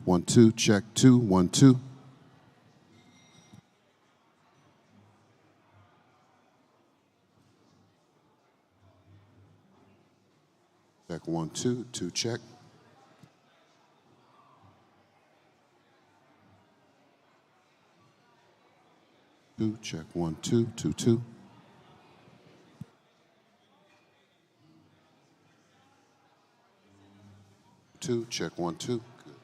1, 2, check 2, 1, 2. Check 1, 2, 2, check. Two, check 1, 2, 2, 2. 2, check 1, 2. Good.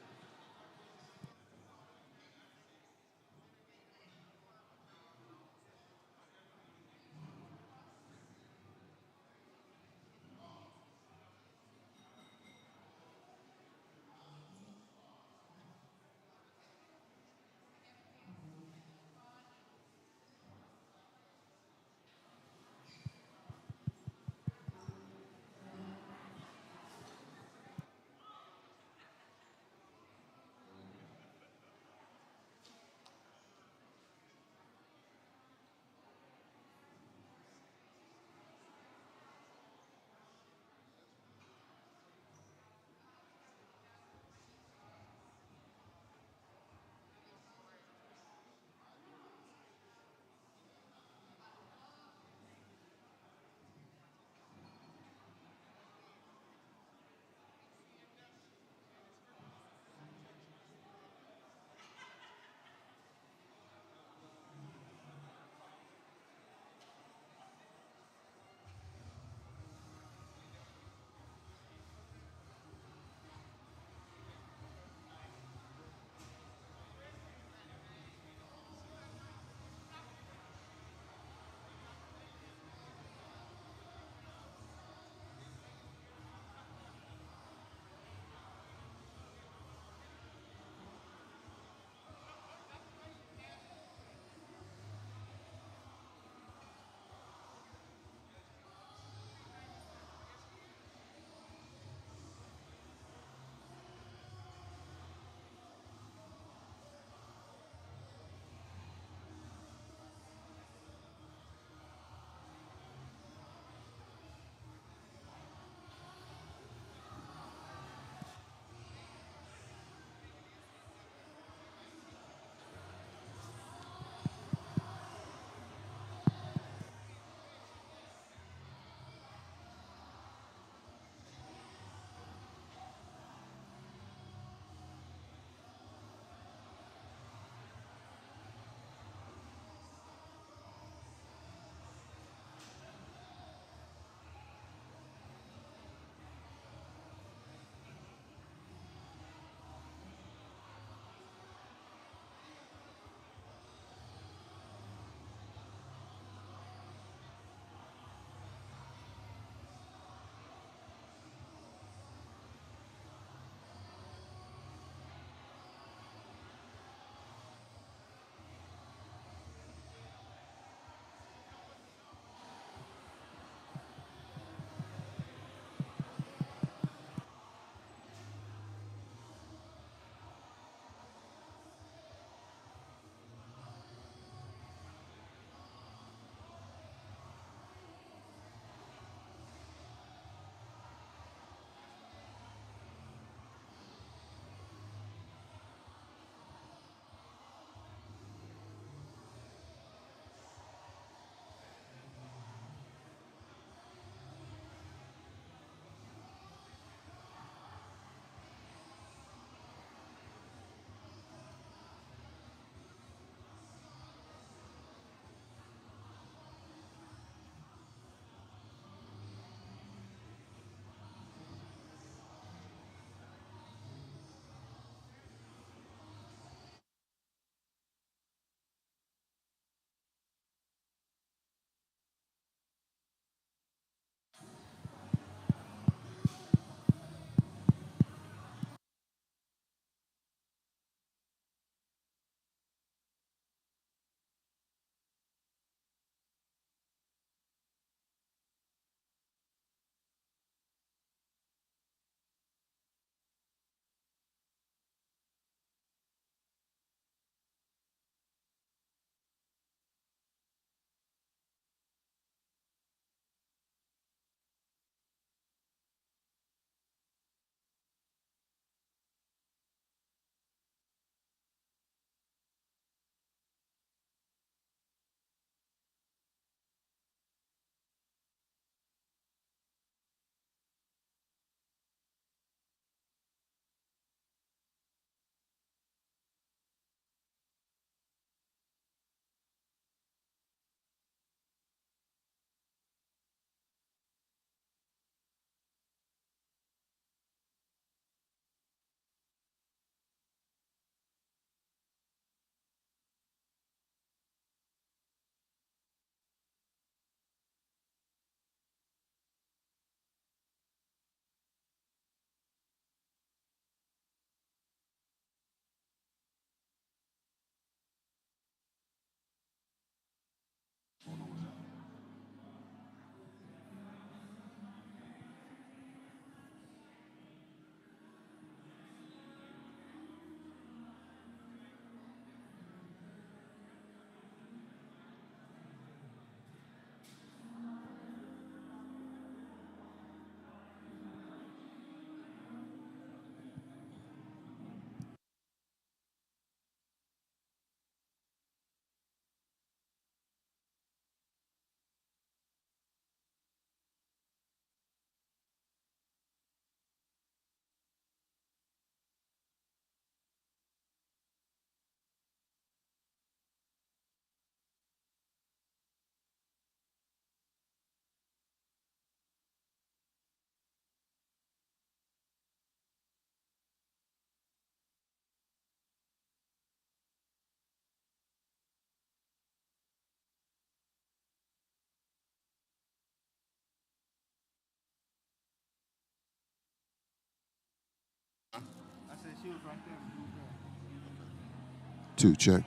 Two, check.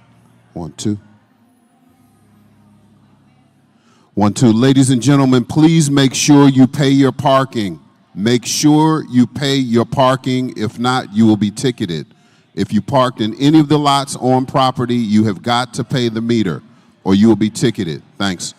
1, 2. 1, 2. Ladies and gentlemen, please make sure you pay your parking. Make sure you pay your parking. If not, you will be ticketed. If you parked in any of the lots on property, you have got to pay the meter or you will be ticketed. Thanks.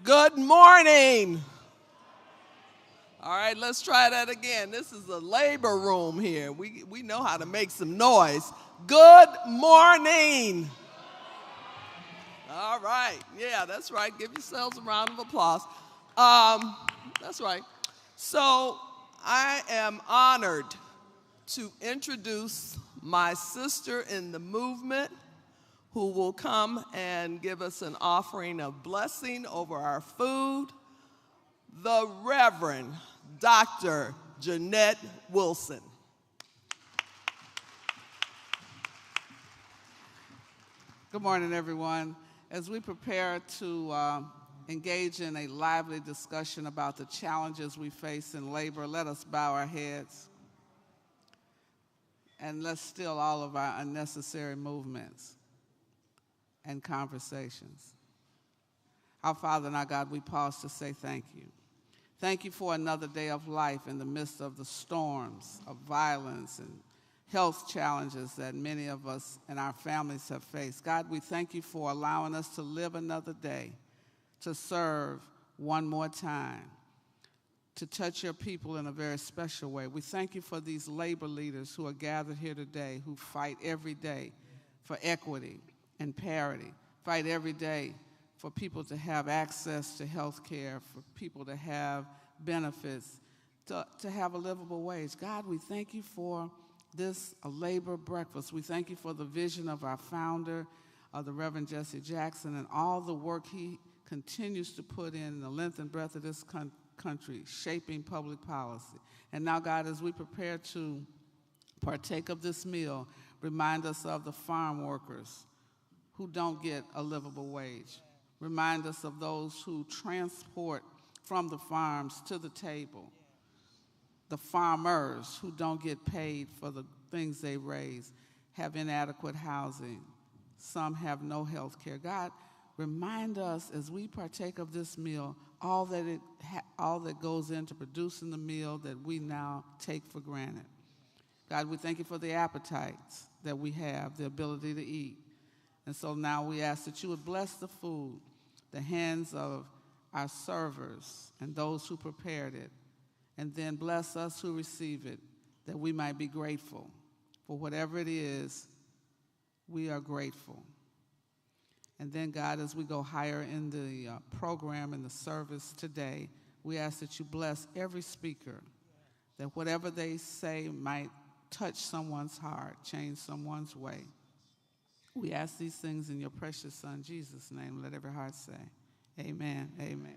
Good morning. All right, let's try that again. This is a labor room here. We know how to make some noise. Good morning. All right. Yeah, that's right. Give yourselves a round of applause. That's right. So I am honored to introduce my sister in the movement who will come and give us an offering of blessing over our food, the Reverend Dr. Jeanette Wilson. Good morning, everyone. As we prepare to engage in a lively discussion about the challenges we face in labor, let us bow our heads and let's still all of our unnecessary movements and conversations. Our Father and our God, we pause to say thank you. Thank you for another day of life in the midst of the storms of violence and health challenges that many of us and our families have faced. God, we thank you for allowing us to live another day, to serve one more time, to touch your people in a very special way. We thank you for these labor leaders who are gathered here today, who fight every day for equity and parity, fight every day for people to have access to health care, for people to have benefits, to have a livable wage. God, we thank you for this labor breakfast. We thank you for the vision of our founder, the Reverend Jesse Jackson, and all the work he continues to put in the length and breadth of this country, shaping public policy. And now, God, as we prepare to partake of this meal, remind us of the farm workers who don't get a livable wage. Remind us of those who transport from the farms to the table, the farmers who don't get paid for the things they raise, have inadequate housing. Some have no health care. God, remind us as we partake of this meal, all that goes into producing the meal that we now take for granted. God, we thank you for the appetites that we have, the ability to eat. And so now we ask that you would bless the food, the hands of our servers and those who prepared it, and then bless us who receive it, that we might be grateful. For whatever it is, we are grateful. And then, God, as we go higher in the program and the service today, we ask that you bless every speaker, that whatever they say might touch someone's heart, change someone's way. We ask these things in your precious Son, Jesus' name. Let every heart say, amen, amen.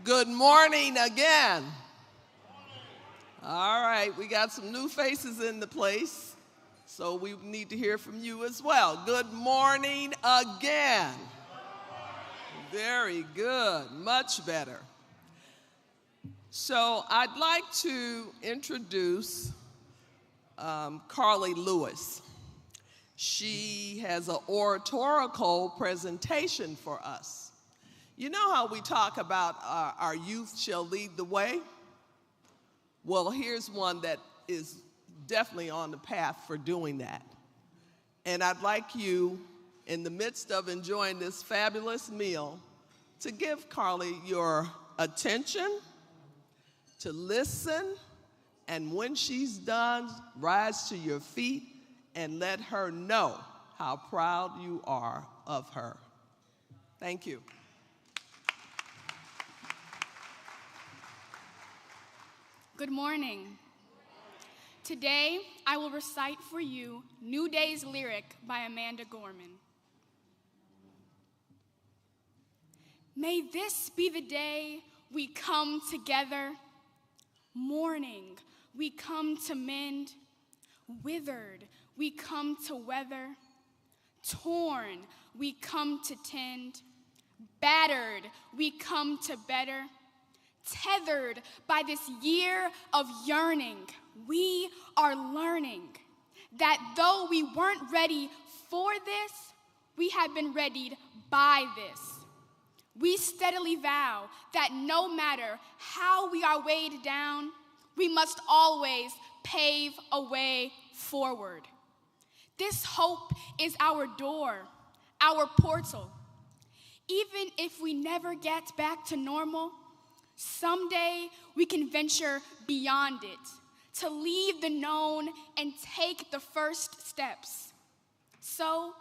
Good morning again. All right, we got some new faces in the place, so we need to hear from you as well. Good morning again. Very good, much better. So I'd like to introduce Carly Lewis. She has an oratorical presentation for us. You know how we talk about our youth shall lead the way? Well, here's one that is definitely on the path for doing that. And I'd like you, in the midst of enjoying this fabulous meal, to give Carly your attention, to listen, and when she's done, rise to your feet and let her know how proud you are of her. Thank you. Good morning. Today, I will recite for you New Day's lyric by Amanda Gorman. May this be the day we come together. Mourning, we come to mend. Withered, we come to weather. Torn, we come to tend. Battered, we come to better. Tethered by this year of yearning, we are learning that though we weren't ready for this, we have been readied by this. We steadily vow that no matter how we are weighed down, we must always pave a way forward. This hope is our door, our portal. Even if we never get back to normal, someday we can venture beyond it, to leave the known and take the first steps. So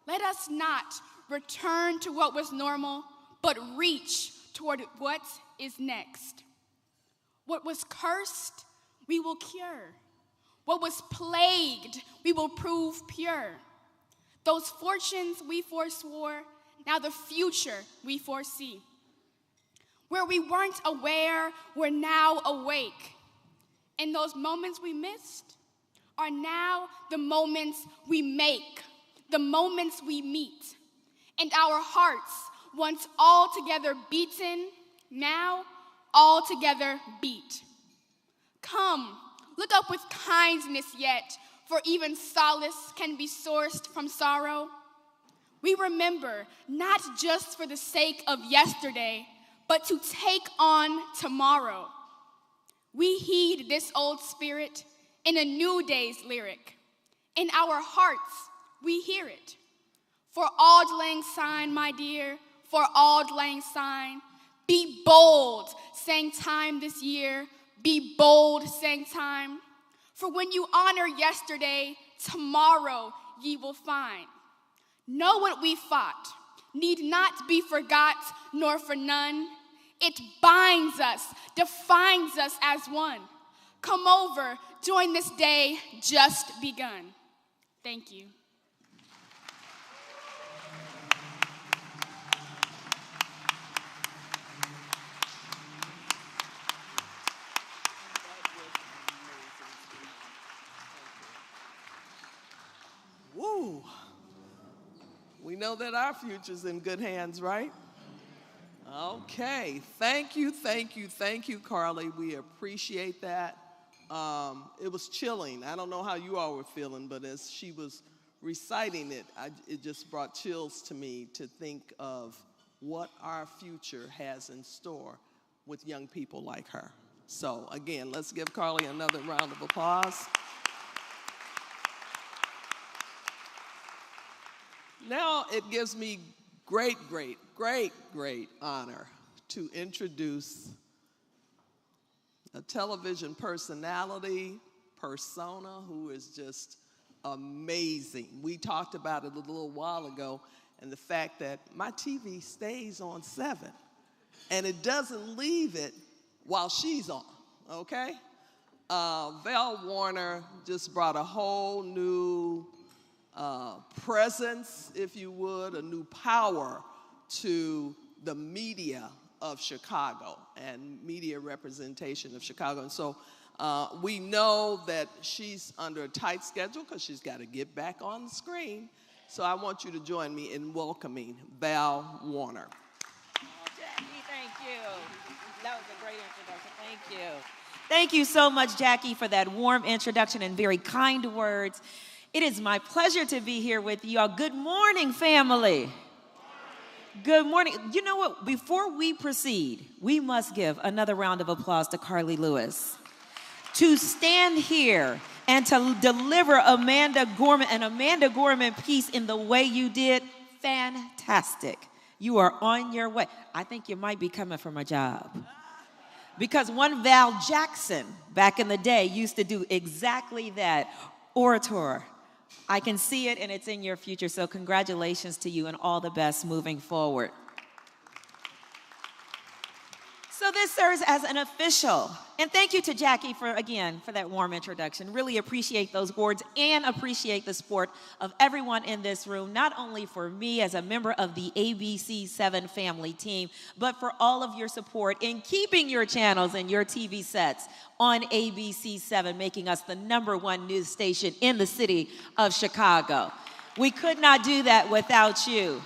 let us not return to what was normal, but reach toward what is next. What was cursed, we will cure. What was plagued, we will prove pure. Those fortunes we forswore, now the future we foresee. Where we weren't aware, we're now awake. And those moments we missed are now the moments we make, the moments we meet. And our hearts, once altogether beaten, now altogether beat. Come, look up with kindness yet, for even solace can be sourced from sorrow. We remember not just for the sake of yesterday, but to take on tomorrow. We heed this old spirit in a new day's lyric. In our hearts, we hear it. For auld lang syne, my dear, for auld lang syne, be bold, sang time this year, be bold, sang time. For when you honor yesterday, tomorrow ye will find. Know what we fought, need not be forgot, nor for none. It binds us, defines us as one. Come over, join this day just begun. Thank you. Woo! We know that our future's in good hands, right? Okay, thank you, Carly. We appreciate that. It was chilling. I don't know how you all were feeling, but as she was reciting it, it just brought chills to me to think of what our future has in store with young people like her. So again, let's give Carly another round of applause. Now it gives me great honor to introduce a television personality, persona, who is just amazing. We talked about it a little while ago, and the fact that my TV stays on 7, and it doesn't leave it while she's on, okay? Val Warner just brought a whole new presence, if you would, a new power to the media of Chicago and media representation of Chicago. And so we know that she's under a tight schedule because she's got to get back on the screen. So I want you to join me in welcoming Val Warner. Oh, Jackie, thank you. That was a great introduction. Thank you. Thank you so much, Jackie, for that warm introduction and very kind words. It is my pleasure to be here with you all. Good morning, family. Good morning. You know what? Before we proceed, we must give another round of applause to Carly Lewis. To stand here and to deliver Amanda Gorman piece in the way you did, fantastic. You are on your way. I think you might be coming from a job. Because one Val Jackson back in the day used to do exactly that, orator. I can see it and it's in your future, so congratulations to you and all the best moving forward. So this serves as an official. And thank you to Jackie for that warm introduction. Really appreciate those words and appreciate the support of everyone in this room, not only for me as a member of the ABC7 family team, but for all of your support in keeping your channels and your TV sets on ABC7, making us the #1 news station in the city of Chicago. We could not do that without you.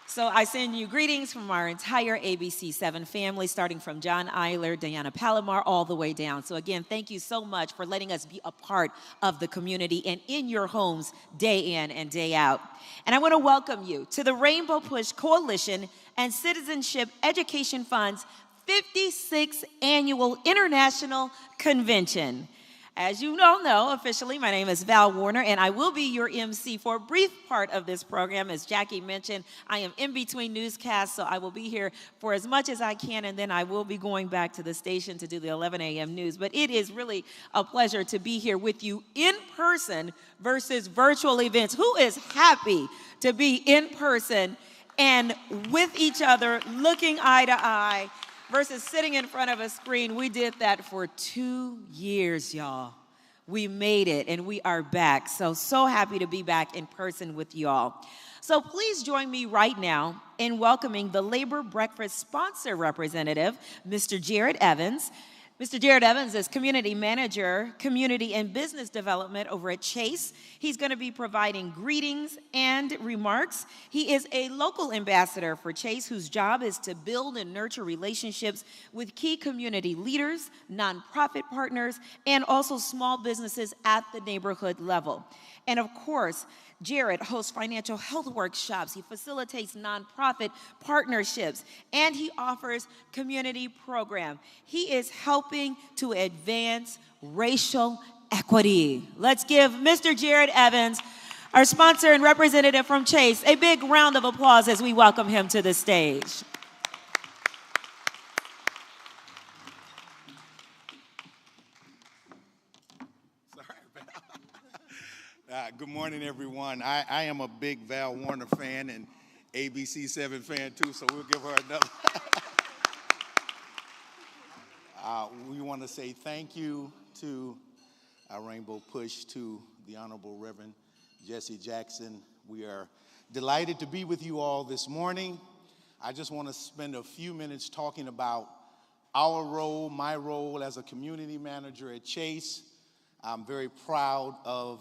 So I send you greetings from our entire ABC7 family, starting from John Eiler, Diana Palomar, all the way down. So again, thank you so much for letting us be a part of the community and in your homes day in and day out. And I want to welcome you to the Rainbow Push Coalition and Citizenship Education Fund's 56th Annual International Convention. As you all know, officially, my name is Val Warner, and I will be your MC for a brief part of this program. As Jackie mentioned, I am in between newscasts, so I will be here for as much as I can, and then I will be going back to the station to do the 11 a.m. news. But it is really a pleasure to be here with you in person versus virtual events. Who is happy to be in person and with each other, looking eye to eye, versus sitting in front of a screen? We did that for 2 years, y'all. We made it, and we are back. So happy to be back in person with y'all. So please join me right now in welcoming the Labor Breakfast sponsor representative, Mr. Jared Evans. Mr. Jared Evans is Community Manager, Community and Business Development over at Chase. He's going to be providing greetings and remarks. He is a local ambassador for Chase, whose job is to build and nurture relationships with key community leaders, nonprofit partners, and also small businesses at the neighborhood level. And of course, Jared hosts financial health workshops, he facilitates nonprofit partnerships, and he offers community programs. He is helping to advance racial equity. Let's give Mr. Jared Evans, our sponsor and representative from Chase, a big round of applause as we welcome him to the stage. Good morning, everyone. I am a big Val Warner fan and ABC7 fan, too, so we'll give her another. We want to say thank you to our Rainbow Push, to the Honorable Reverend Jesse Jackson. We are delighted to be with you all this morning. I just want to spend a few minutes talking about our role, my role as a community manager at Chase. I'm very proud of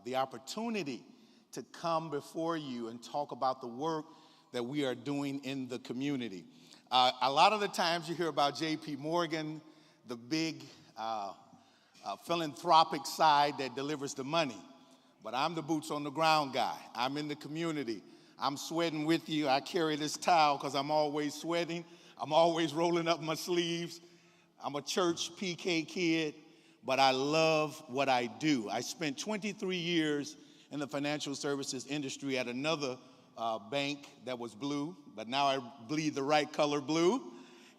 the opportunity to come before you and talk about the work that we are doing in the community. A lot of the times you hear about J.P. Morgan, the big philanthropic side that delivers the money. But I'm the boots on the ground guy. I'm in the community. I'm sweating with you. I carry this towel because I'm always sweating. I'm always rolling up my sleeves. I'm a church PK kid, but I love what I do. I spent 23 years in the financial services industry at another bank that was blue, but now I bleed the right color blue.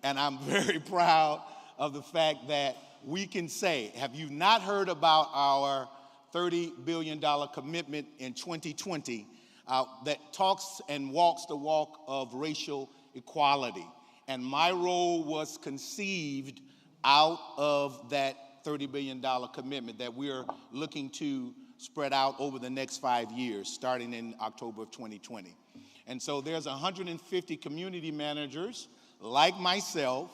And I'm very proud of the fact that we can say, have you not heard about our $30 billion commitment in 2020 that talks and walks the walk of racial equality? And my role was conceived out of that $30 billion commitment that we're looking to spread out over the next 5 years, starting in October of 2020. And so there's 150 community managers like myself.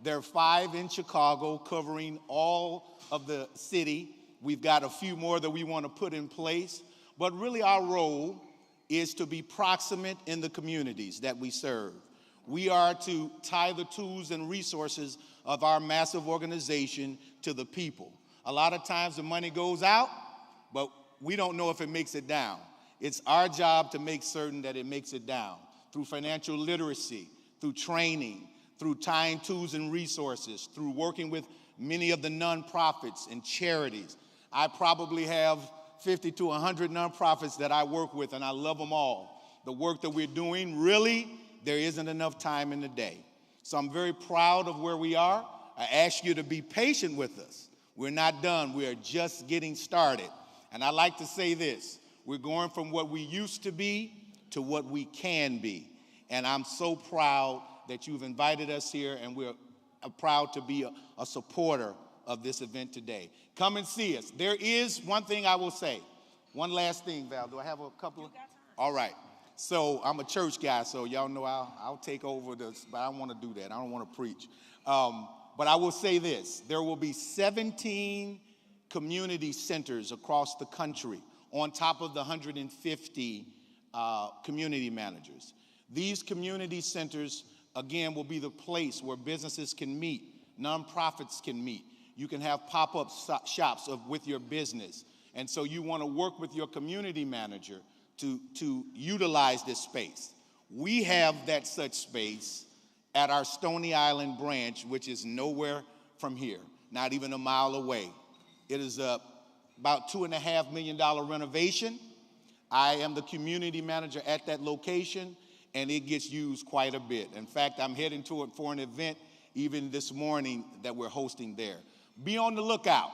There are 5 in Chicago covering all of the city. We've got a few more that we want to put in place. But really our role is to be proximate in the communities that we serve. We are to tie the tools and resources of our massive organization to the people. A lot of times the money goes out, but we don't know if it makes it down. It's our job to make certain that it makes it down through financial literacy, through training, through tying tools and resources, through working with many of the nonprofits and charities. I probably have 50 to 100 nonprofits that I work with, and I love them all. The work that we're doing, really, there isn't enough time in the day. So I'm very proud of where we are. I ask you to be patient with us. We're not done. We are just getting started. And I like to say this. We're going from what we used to be to what we can be. And I'm so proud that you've invited us here, and we're proud to be a supporter of this event today. Come and see us. There is one thing I will say. One last thing, Val. Do I have a couple of? All right. So I'm a church guy, so y'all know I'll take over this, but I don't want to do that. I don't want to preach. But I will say this. There will be 17 community centers across the country on top of the 150 community managers. These community centers, again, will be the place where businesses can meet, nonprofits can meet. You can have pop-up shops with your business. And so you want to work with your community manager to utilize this space. We have that such space at our Stony Island branch, which is nowhere from here, not even a mile away. It is about $2.5 million renovation. I am the community manager at that location, and it gets used quite a bit. In fact, I'm heading to it for an event even this morning that we're hosting there. Be on the lookout.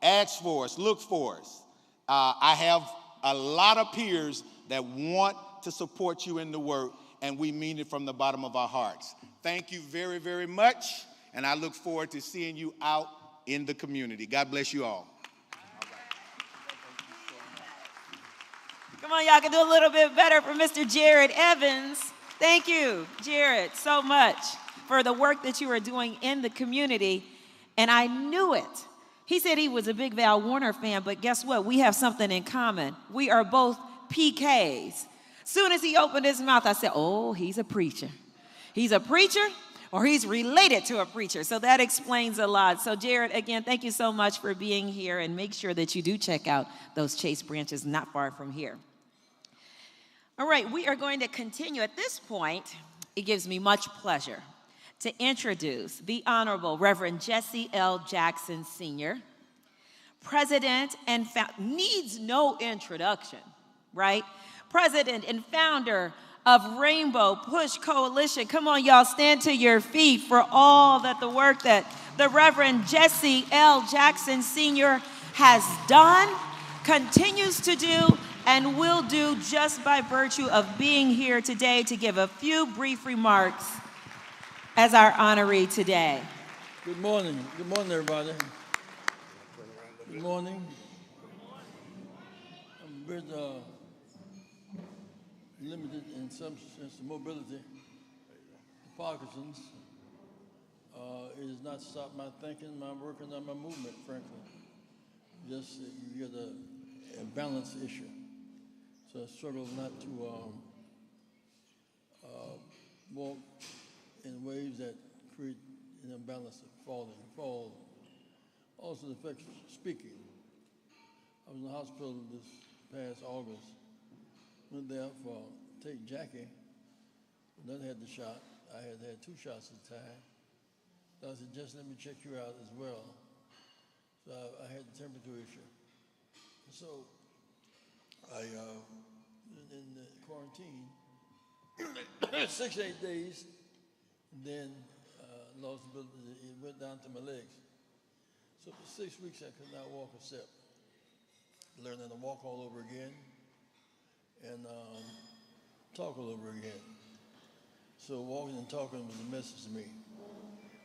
Ask for us. Look for us. I have a lot of peers that want to support you in the work, and we mean it from the bottom of our hearts. Thank you very, very much, and I look forward to seeing you out in the community. God bless you all. Come on, y'all can do a little bit better for Mr. Jared Evans. Thank you, Jared, so much for the work that you are doing in the community. And I knew it. He said he was a big Val Warner fan, but guess what? We have something in common. We are both PKs. Soon as he opened his mouth, I said, oh, he's a preacher. He's a preacher, or he's related to a preacher. So that explains a lot. So Jared, again, thank you so much for being here, and make sure that you do check out those Chase branches not far from here. All right, we are going to continue. At this point, it gives me much pleasure to introduce the Honorable Reverend Jesse L. Jackson, Sr., President and needs no introduction, right? President and founder of Rainbow Push Coalition. Come on, y'all, stand to your feet for all that the work that the Reverend Jesse L. Jackson, Sr. has done, continues to do, and will do just by virtue of being here today to give a few brief remarks as our honoree today. Good morning. Good morning, everybody. Good morning. I'm a bit limited in some sense of mobility. Parkinson's. It has not stopped my thinking, my working, or my movement, frankly. Just you get a balance issue. So I struggle not to walk in ways that create an imbalance of fall. Also affects speaking. I was in the hospital this past August. Went there for take Jackie. Then had the shot. I had 2 shots at the time. So I said, just let me check you out as well. So I had the temperature issue. So I in the quarantine 6 to 8 days, and then lost the ability. It went down to my legs. So for 6 weeks I could not walk a step. Learning to walk all over again and talk all over again. So walking and talking was a message to me.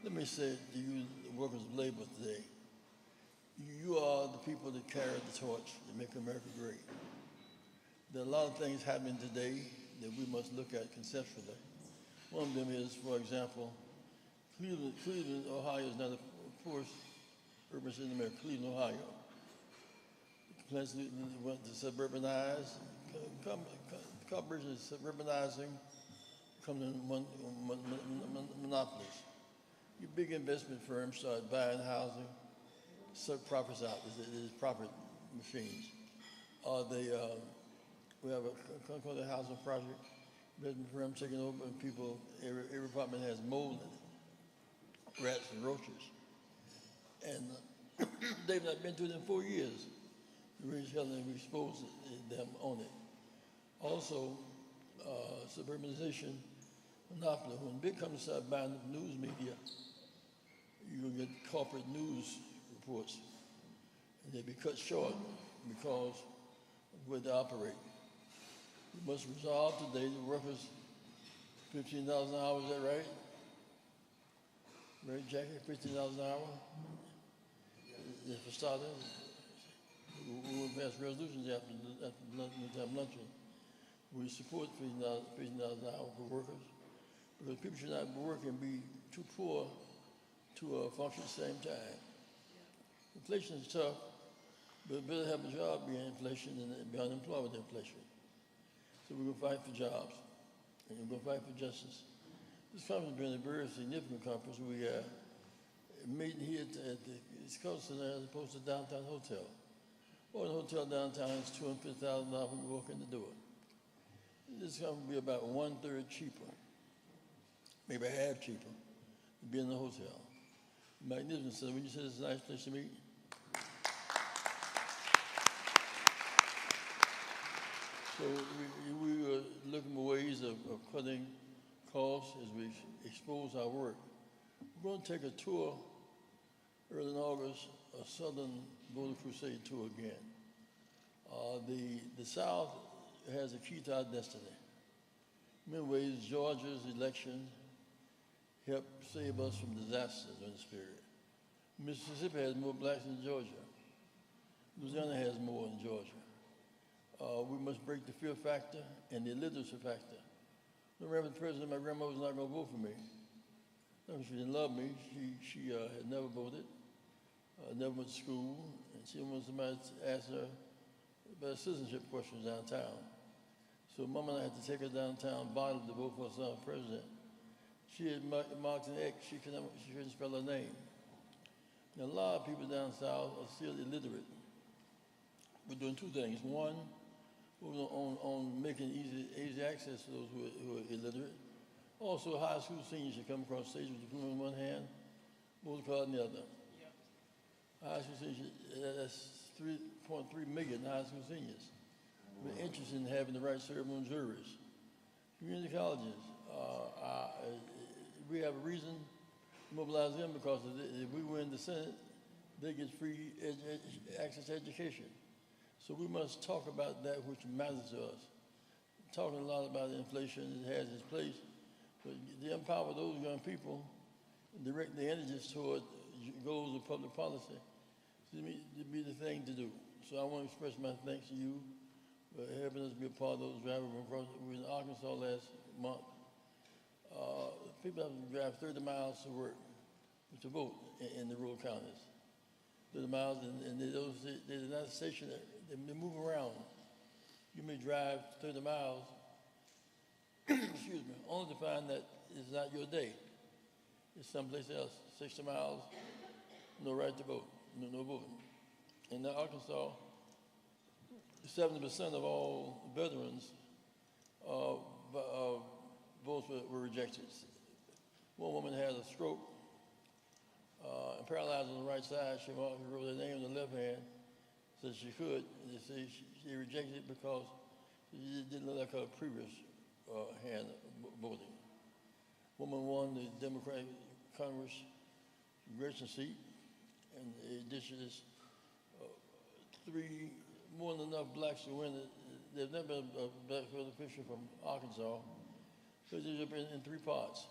Let me say to you, the workers of labor today, you are the people that carry the torch that make America great. There are a lot of things happening today that we must look at conceptually. One of them is, for example, Cleveland, Ohio is not the poorest urban city in America. Cleveland, Ohio. Plans to suburbanize. Corporation is suburbanizing, becoming monopolies. Your big investment firms start buying housing, suck profits out. There's profit machines. We have a housing project, investment firm taking over, and people, every apartment has mold in it, rats and roaches. And they've not been through it in 4 years. The British government exposed them on it. Also, suburbanization, monopoly. When big companies start buying news media, you're going to get corporate news reports. And they'll be cut short because of where they operate. We must resolve today the workers $15 an hour, is that right? Right, Jackie? $15 an hour? For starters, we will pass resolutions after luncheon. We support $15 an hour for workers because people should not work and be too poor to function at the same time. Inflation is tough, but better have a job being inflation than be unemployed with inflation. So we're going to fight for jobs, and we're going to fight for justice. This conference has been a very significant conference. We are meeting here at the East Coast Center as opposed to downtown hotel. Well, the hotel downtown is $250,000 when you walk in the door. This is going to be about 1/3 cheaper, maybe half cheaper, than being in the hotel. Magnificent. So when you say it's a nice place to meet, so we are looking for ways of cutting costs as we expose our work. We're going to take a tour early in August, a Southern Golden Crusade tour again. The South has a key to our destiny. In many ways, Georgia's election helped save us from disasters in this period. Mississippi has more blacks than Georgia. Louisiana has more than Georgia. We must break the fear factor and the illiteracy factor. I remember the president, my grandmother was not going to vote for me. No, she didn't love me. She had never voted, never went to school, and she wanted somebody to ask her about citizenship questions downtown. So Mom and I had to take her downtown bodily to vote for us as president. She had marked an X. She couldn't spell her name. Now, a lot of people down south are still illiterate. We're doing two things. One, we're on making easy access to those who are illiterate. Also, high school seniors should come across stage with a diploma in one hand, voter card in the other. Yep. High school seniors, that's 3.3 million high school seniors. We're interested in having the right to serve on juries. Community colleges, we have a reason to mobilize them because if we win the Senate, they get free access to education. So we must talk about that which matters to us. Talking a lot about inflation, it has its place, but to empower those young people and direct the energies toward goals of public policy to be the thing to do. So I want to express my thanks to you for helping us be a part of those drivers. We were in Arkansas last month. People have to drive 30 miles to work, to vote in the rural counties. 30 miles, and they're not stationary. They move around. You may drive 30 miles, excuse me, only to find that it's not your day. It's someplace else, 60 miles, no right to vote, no voting. In Arkansas, 70% of all veterans votes were rejected. One woman had a stroke and paralyzed on the right side. She wrote her name on the left hand, said she could. They say she rejected it because she didn't look like her previous hand voting. Woman won the Democratic Congress congressional seat, and in addition, more than enough blacks to win it. There's never been a black official from Arkansas, because they've been in 3 parts.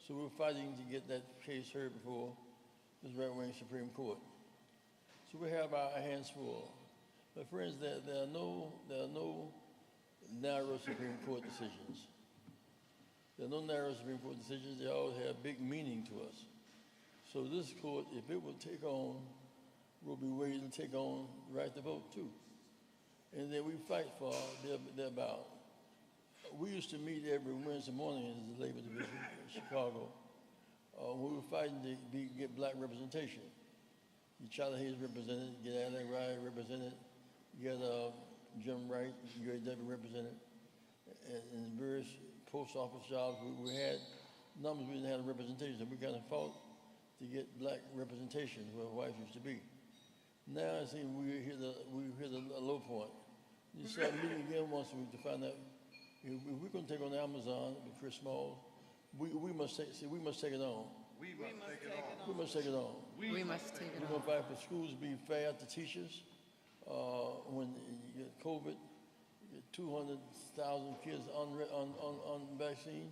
So we're fighting to get that case heard before this right-wing Supreme Court. So we have our hands full. But friends, there are no narrow Supreme Court decisions. There are no narrow Supreme Court decisions. They all have big meaning to us. So this court, if it would take on Roe v. Wade, and take on the right to vote too. And then we fight for their ballot. We used to meet every Wednesday morning in the Labor Division in Chicago. We were fighting to get black representation. Get Charlie Hayes represented, get Alec Ryan represented, get Jim Wright, UAW represented, and in various post office jobs we had numbers we didn't have representation. So we kind of fought to get black representation where whites used to be. Now I see we hit a low point. You start meeting again once a week to find out if we're going to take on Amazon with Chris Smalls. We must take it on. We must take it on. We're going to fight for schools to be fair to teachers. When you get COVID, you get 200,000 kids on vaccine.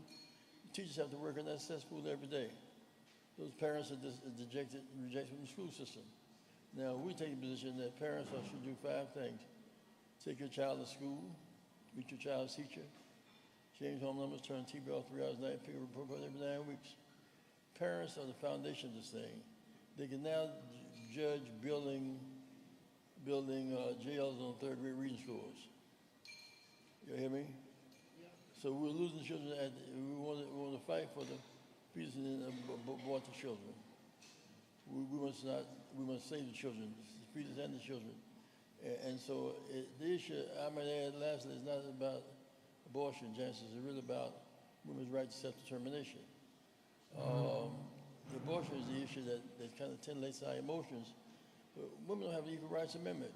Teachers have to work in that cesspool every day. Those parents are rejected from the school system. Now, we take a position that parents should do 5 things. Take your child to school, meet your child's teacher, change home numbers, turn TV off 3 hours a night, pick a report every 9 weeks. Parents are the foundation of this thing. They can now judge building jails on third-grade reading scores. You hear me? Yeah. So we're losing children. We want to fight for the peace and aborted children. We must save the children, the fetus and the children. And so the issue, I might add lastly, is not about abortion, Jansen. It's really about women's right to self-determination. The abortion is the issue that kind of titillates our emotions. But women don't have the Equal Rights Amendment.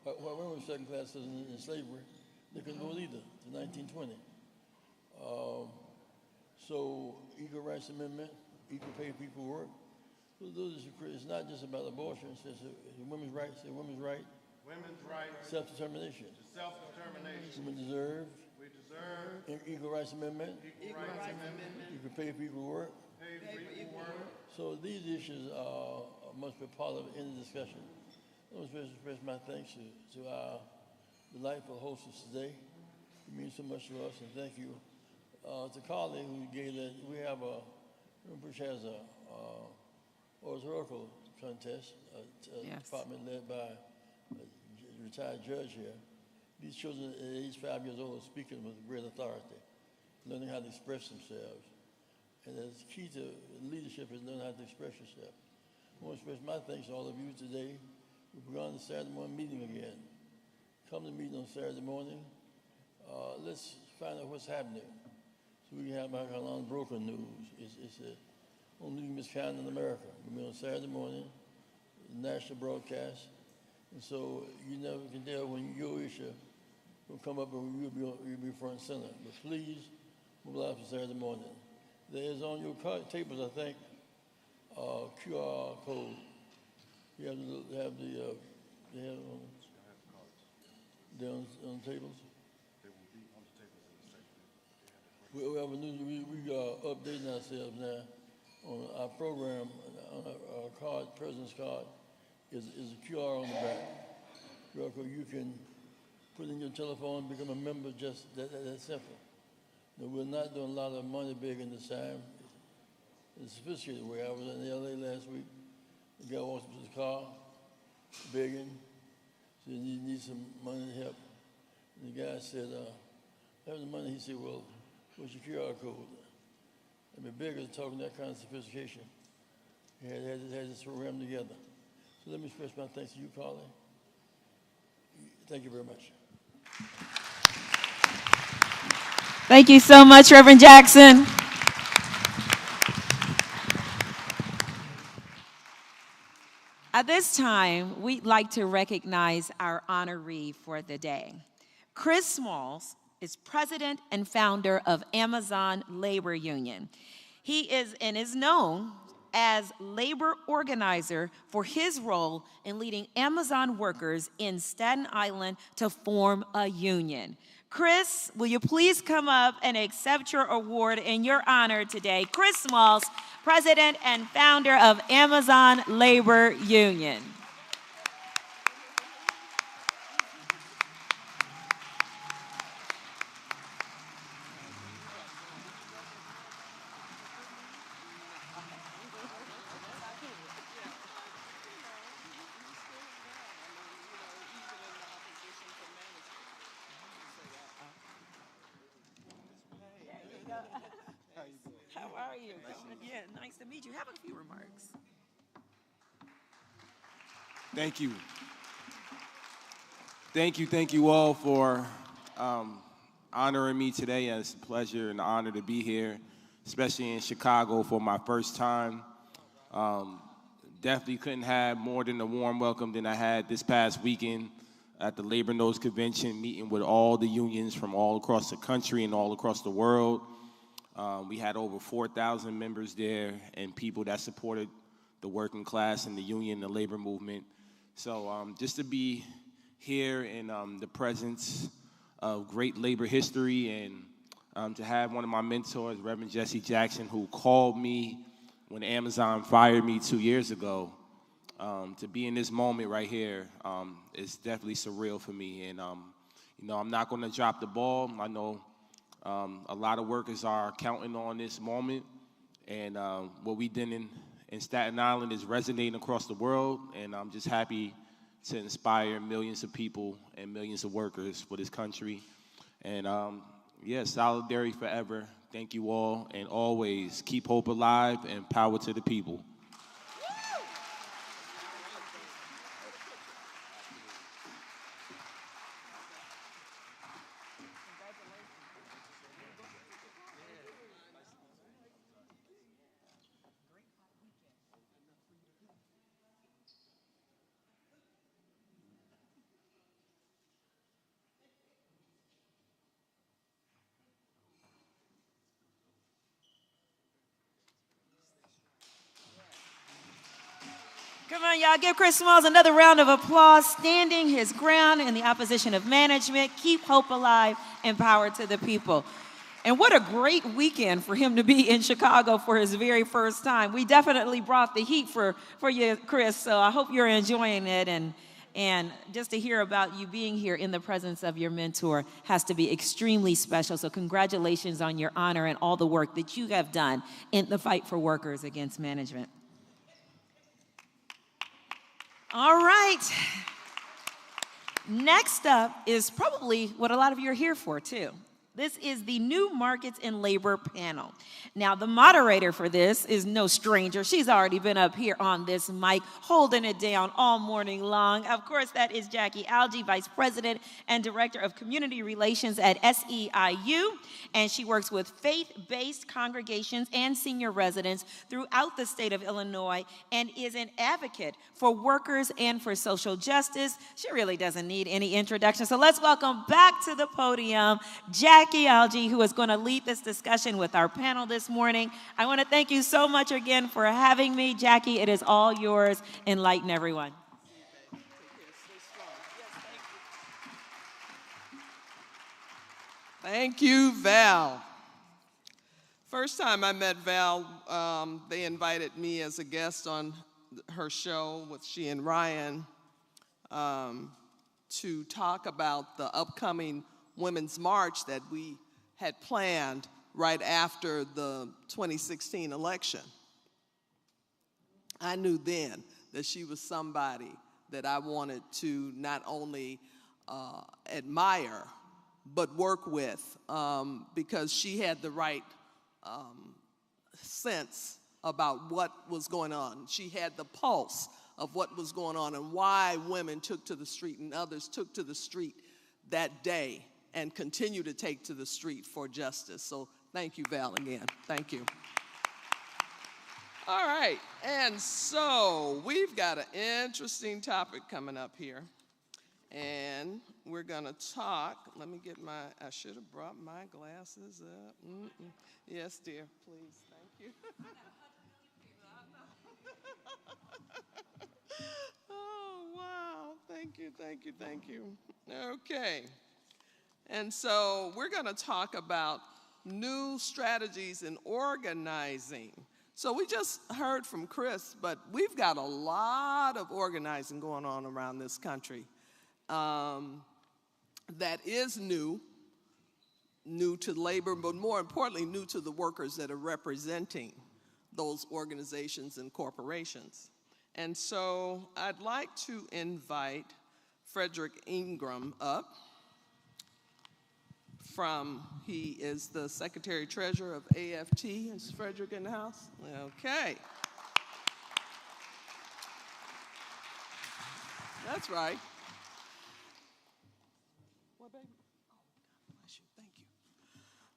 While women were second-class citizens in slavery, they couldn't vote either to 1920. So Equal Rights Amendment, equal pay for equal work. It's not just about abortion. It's women's rights. Women's right. Women's right. Self-determination. Self-determination. We deserve. Equal Rights Amendment. Equal pay for equal work. So these issues must be part of any discussion. I want to express my thanks to our delightful hostess today. It means so much to us, and thank you to Carly who gave that. We have Bush has a oratorical contest, department led by a retired judge here. These children at age 5 years old are speaking with great authority, learning how to express themselves. And the key to leadership is learning how to express yourself. I want to express my thanks to all of you today. We've begun the Saturday morning meeting again. Come to the meeting on Saturday morning. Let's find out what's happening so we can have our unbroken news. It's only miscounted in America. We'll be on Saturday morning, national broadcast. And so you never can tell when your issue will come up and you'll be front and center. But please mobilize for Saturday morning. There is on your tables, I think, QR code. You have the they're on tables? They will be on the tables in a second. We have a new, we are updating ourselves now on our program. On our card, President's card, is a QR on the back. QR code you can put in your telephone, become a member, just that simple. Now, we're not doing a lot of money begging this time. It's a sophisticated way. I was in LA last week. The guy walks up to the car, begging. Said, you need some money and help. And the guy said, I have the money. He said, well, what's your QR code? I mean, beggars talking that kind of sophistication. He had this program together. So let me express my thanks to you, Carly. Thank you very much. Thank you so much, Reverend Jackson. At this time, we'd like to recognize our honoree for the day. Chris Smalls is president and founder of Amazon Labor Union. He is known as labor organizer for his role in leading Amazon workers in Staten Island to form a union. Chris, will you please come up and accept your award in your honor today? Chris Smalls, president and founder of Amazon Labor Union. How are you? Yeah, nice to meet you. Have a few remarks. Thank you. Thank you all for honoring me today. It's a pleasure and an honor to be here, especially in Chicago for my first time. Definitely couldn't have more than a warm welcome than I had this past weekend at the Labor Notes Convention, meeting with all the unions from all across the country and all across the world. We had over 4,000 members there and people that supported the working class and the union, the labor movement. So just to be here in the presence of great labor history and to have one of my mentors, Reverend Jesse Jackson, who called me when Amazon fired me 2 years ago, to be in this moment right here is definitely surreal for me. And, I'm not going to drop the ball. I know a lot of workers are counting on this moment. And what we did in Staten Island is resonating across the world. And I'm just happy to inspire millions of people and millions of workers for this country. And solidarity forever. Thank you all, and always keep hope alive and power to the people. Come on, y'all. Give Chris Smalls another round of applause. Standing his ground in the opposition of management. Keep hope alive and power to the people. And what a great weekend for him to be in Chicago for his very first time. We definitely brought the heat for you, Chris, so I hope you're enjoying it. And just to hear about you being here in the presence of your mentor has to be extremely special. So congratulations on your honor and all the work that you have done in the fight for workers against management. All right. Next up is probably what a lot of you are here for, too. This is the New Markets and Labor panel. Now, the moderator for this is no stranger. She's already been up here on this mic, holding it down all morning long. Of course, that is Jackie Algie, Vice President and Director of Community Relations at SEIU. And she works with faith-based congregations and senior residents throughout the state of Illinois and is an advocate for workers and for social justice. She really doesn't need any introduction. So let's welcome back to the podium Jackie Algie, who is going to lead this discussion with our panel this morning. I want to thank you so much again for having me. Jackie, it is all yours. Enlighten everyone. Thank you, Val. First time I met Val, they invited me as a guest on her show with she and Ryan to talk about the upcoming Women's March that we had planned right after the 2016 election. I knew then that she was somebody that I wanted to not only admire, but work with because she had the right sense about what was going on. She had the pulse of what was going on and why women took to the street and others took to the street that day and continue to take to the street for justice. So thank you, Val, again. Thank you. All right, and so we've got an interesting topic coming up here. And we're gonna talk, let me get I should have brought my glasses up. Yes, dear, please, thank you. Oh, wow, thank you. Okay. And so we're going to talk about new strategies in organizing. So we just heard from Chris, but we've got a lot of organizing going on around this country that is new to labor, but more importantly, new to the workers that are representing those organizations and corporations. And so I'd like to invite Frederick Ingram up. he is the Secretary Treasurer of AFT. Is Frederick in the house? Okay. That's right. What, baby? Oh, God bless you. Thank you.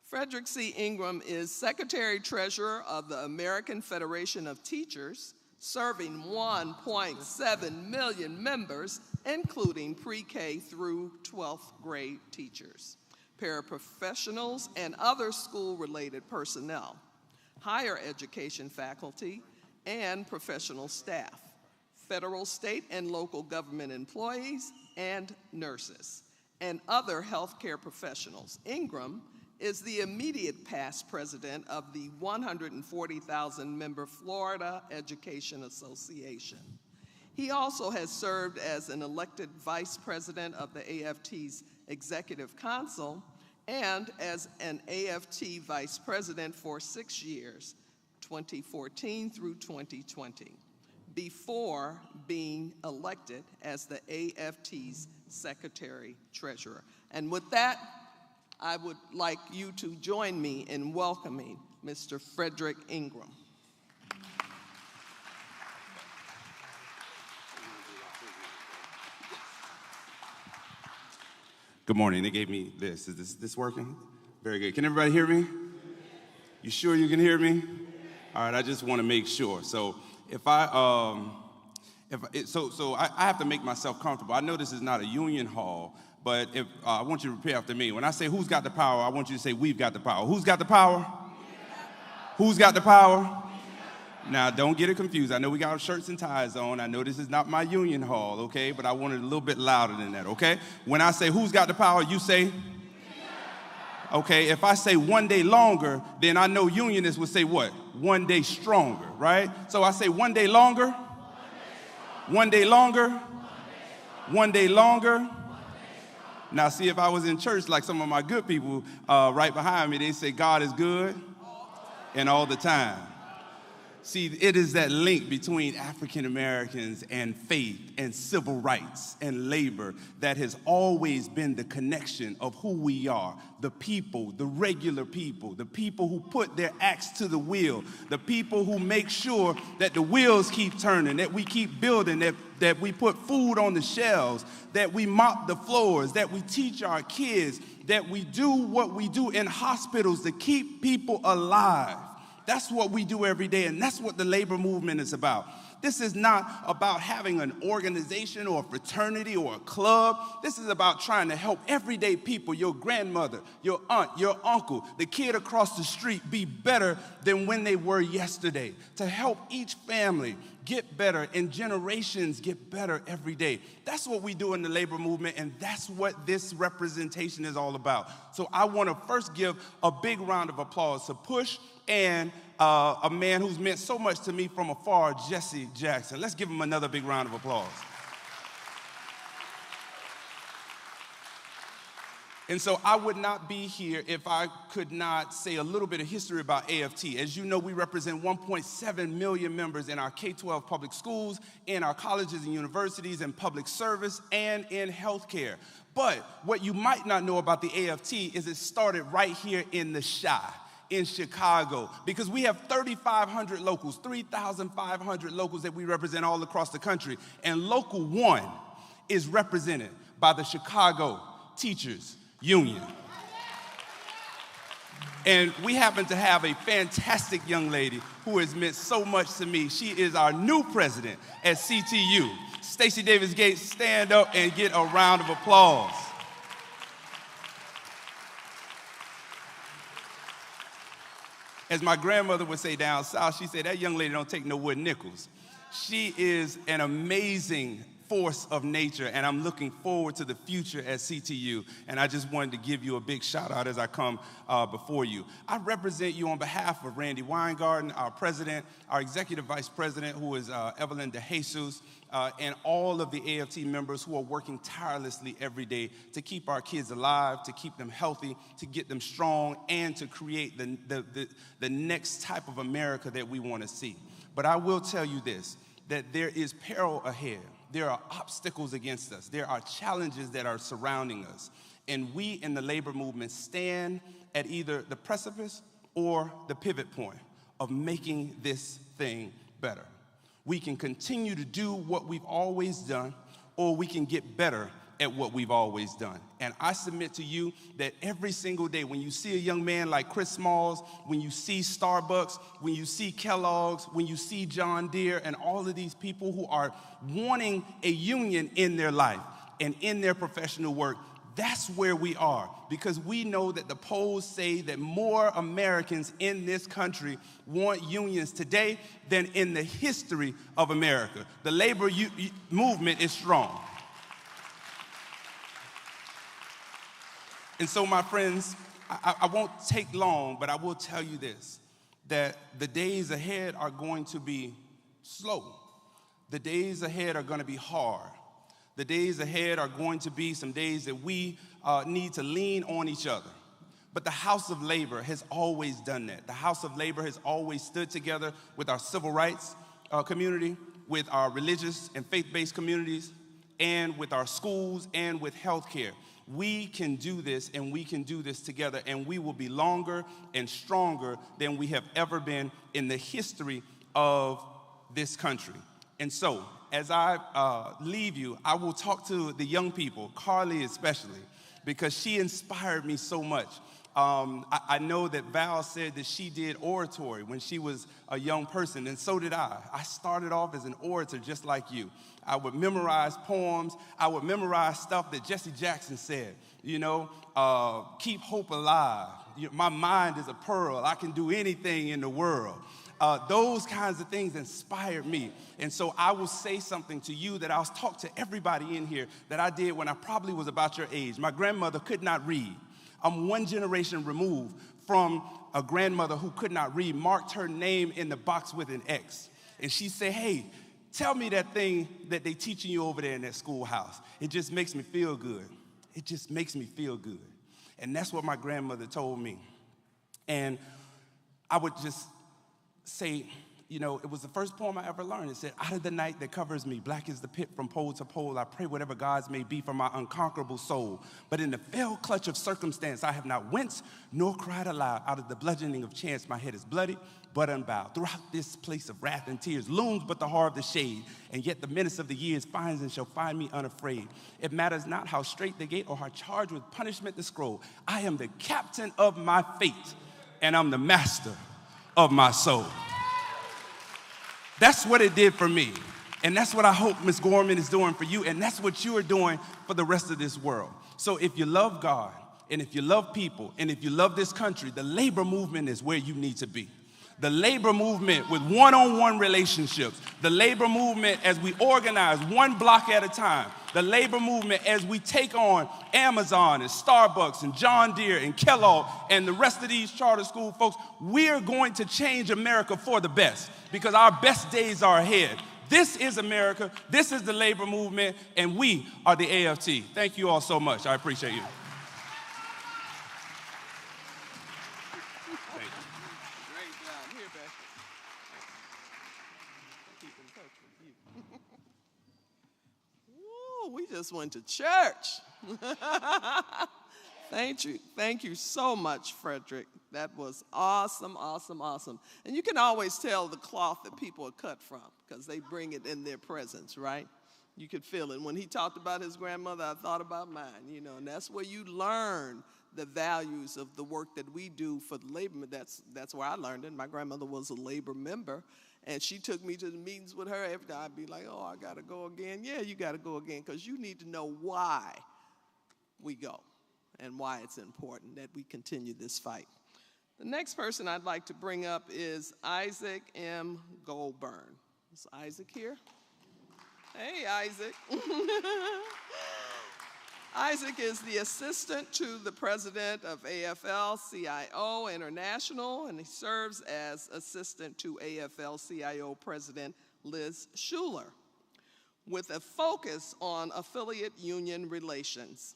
Frederick C. Ingram is Secretary Treasurer of the American Federation of Teachers, serving 1.7 million members, including pre-K through 12th grade teachers, paraprofessionals, and other school-related personnel, higher education faculty, and professional staff, federal, state, and local government employees and nurses, and other healthcare professionals. Ingram is the immediate past president of the 140,000-member Florida Education Association. He also has served as an elected vice president of the AFT's Executive Council and as an AFT vice president for 6 years, 2014 through 2020, before being elected as the AFT's Secretary Treasurer. And with that, I would like you to join me in welcoming Mr. Frederick Ingram. Good morning. They gave me this. Is this working? Very good. Can everybody hear me? You sure you can hear me? All right. I just want to make sure. So I have to make myself comfortable. I know this is not a union hall, but if I want you to repeat after me. When I say who's got the power, I want you to say we've got the power. Who's got the power? Who's got the power? Now, don't get it confused. I know we got our shirts and ties on. I know this is not my union hall, okay? But I want it a little bit louder than that, okay? When I say who's got the power, you say? Okay, if I say one day longer, then I know unionists would say what? One day stronger, right? So I say one day longer, one day longer, one day longer. Now, see, if I was in church like some of my good people right behind me, they say God is good and all the time. See, it is that link between African Americans and faith and civil rights and labor that has always been the connection of who we are, the people, the regular people, the people who put their axe to the wheel, the people who make sure that the wheels keep turning, that we keep building, that we put food on the shelves, that we mop the floors, that we teach our kids, that we do what we do in hospitals to keep people alive. That's what we do every day, and that's what the labor movement is about. This is not about having an organization or a fraternity or a club. This is about trying to help everyday people, your grandmother, your aunt, your uncle, the kid across the street be better than when they were yesterday, to help each family get better and generations get better every day. That's what we do in the labor movement, and that's what this representation is all about. So I want to first give a big round of applause to Push and a man who's meant so much to me from afar, Jesse Jackson. Let's give him another big round of applause. And so I would not be here if I could not say a little bit of history about AFT. As you know, we represent 1.7 million members in our K-12 public schools, in our colleges and universities, in public service, and in healthcare. But what you might not know about the AFT is it started right here in the Chi, in Chicago, because we have 3,500 locals, 3,500 locals that we represent all across the country. And Local 1 is represented by the Chicago Teachers Union. And we happen to have a fantastic young lady who has meant so much to me. She is our new president at CTU. Stacey Davis Gates, stand up and get a round of applause. As my grandmother would say down south, she said, that young lady don't take no wooden nickels. She is an amazing force of nature, and I'm looking forward to the future at CTU, and I just wanted to give you a big shout out as I come before you. I represent you on behalf of Randy Weingarten, our president, our executive vice president, who is Evelyn DeJesus, and all of the AFT members who are working tirelessly every day to keep our kids alive, to keep them healthy, to get them strong, and to create the next type of America that we want to see. But I will tell you this, that there is peril ahead. There are obstacles against us. There are challenges that are surrounding us. And we in the labor movement stand at either the precipice or the pivot point of making this thing better. We can continue to do what we've always done, or we can get better at what we've always done. And I submit to you that every single day, when you see a young man like Chris Smalls, when you see Starbucks, when you see Kellogg's, when you see John Deere, and all of these people who are wanting a union in their life and in their professional work, that's where we are, because we know that the polls say that more Americans in this country want unions today than in the history of America. The labor movement is strong. And so, my friends, I won't take long, but I will tell you this, that the days ahead are going to be slow. The days ahead are going to be hard. The days ahead are going to be some days that we need to lean on each other. But the House of Labor has always done that. The House of Labor has always stood together with our civil rights community, with our religious and faith-based communities, and with our schools and with healthcare. We can do this, and we can do this together, and we will be longer and stronger than we have ever been in the history of this country. And so, as I leave you, I will talk to the young people, Carly especially, because she inspired me so much. I know that Val said that she did oratory when she was a young person, and so did I. I started off as an orator just like you. I would memorize poems. I would memorize stuff that Jesse Jackson said, keep hope alive. My mind is a pearl. I can do anything in the world. Those kinds of things inspired me. And so I will say something to you that I'll talk to everybody in here that I did when I probably was about your age. My grandmother could not read. I'm one generation removed from a grandmother who could not read, marked her name in the box with an X. And she said, hey, tell me that thing that they teaching you over there in that schoolhouse. It just makes me feel good. It just makes me feel good. And that's what my grandmother told me. And I would just say, it was the first poem I ever learned. It said, out of the night that covers me, black is the pit from pole to pole. I pray whatever gods may be for my unconquerable soul. But in the fell clutch of circumstance, I have not winced nor cried aloud. Out of the bludgeoning of chance, my head is bloody but unbowed. Throughout this place of wrath and tears looms but the horror of the shade. And yet the menace of the years finds and shall find me unafraid. It matters not how straight the gate or how charged with punishment the scroll. I am the captain of my fate, and I'm the master of my soul. That's what it did for me. And that's what I hope Ms. Gorman is doing for you. And that's what you are doing for the rest of this world. So if you love God, and if you love people, and if you love this country, the labor movement is where you need to be. The labor movement with one-on-one relationships. The labor movement as we organize one block at a time. The labor movement as we take on Amazon and Starbucks and John Deere and Kellogg and the rest of these charter school folks. We're going to change America for the best because our best days are ahead. This is America. This is the labor movement, and we are the AFT. Thank you all so much. I appreciate you. We just went to church. Thank you so much, Frederick. That was awesome, awesome, awesome. And you can always tell the cloth that people are cut from because they bring it in their presence, right? You could feel it. When he talked about his grandmother, I thought about mine, and that's where you learn the values of the work that we do for the labor. That's where I learned it. My grandmother was a labor member. And she took me to the meetings with her. Every time I'd be like, I got to go again. Yeah, you got to go again because you need to know why we go and why it's important that we continue this fight. The next person I'd like to bring up is Isaac M. Goldburn. Is Isaac here? Hey, Isaac. Isaac is the assistant to the president of AFL-CIO International, and he serves as assistant to AFL-CIO President Liz Schuler, with a focus on affiliate union relations.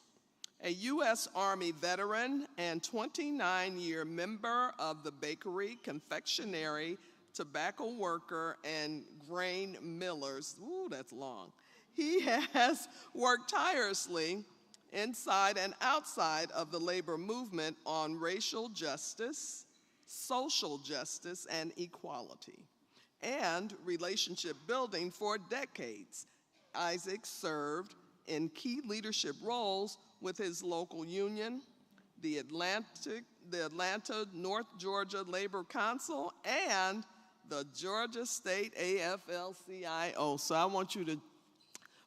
A U.S. Army veteran and 29-year member of the bakery, confectionery, tobacco worker, and grain millers. Ooh, that's long. He has worked tirelessly inside and outside of the labor movement on racial justice, social justice, and equality, and relationship building for decades. Isaac served in key leadership roles with his local union, the Atlanta North Georgia Labor Council, and the Georgia State AFL-CIO. So I want you to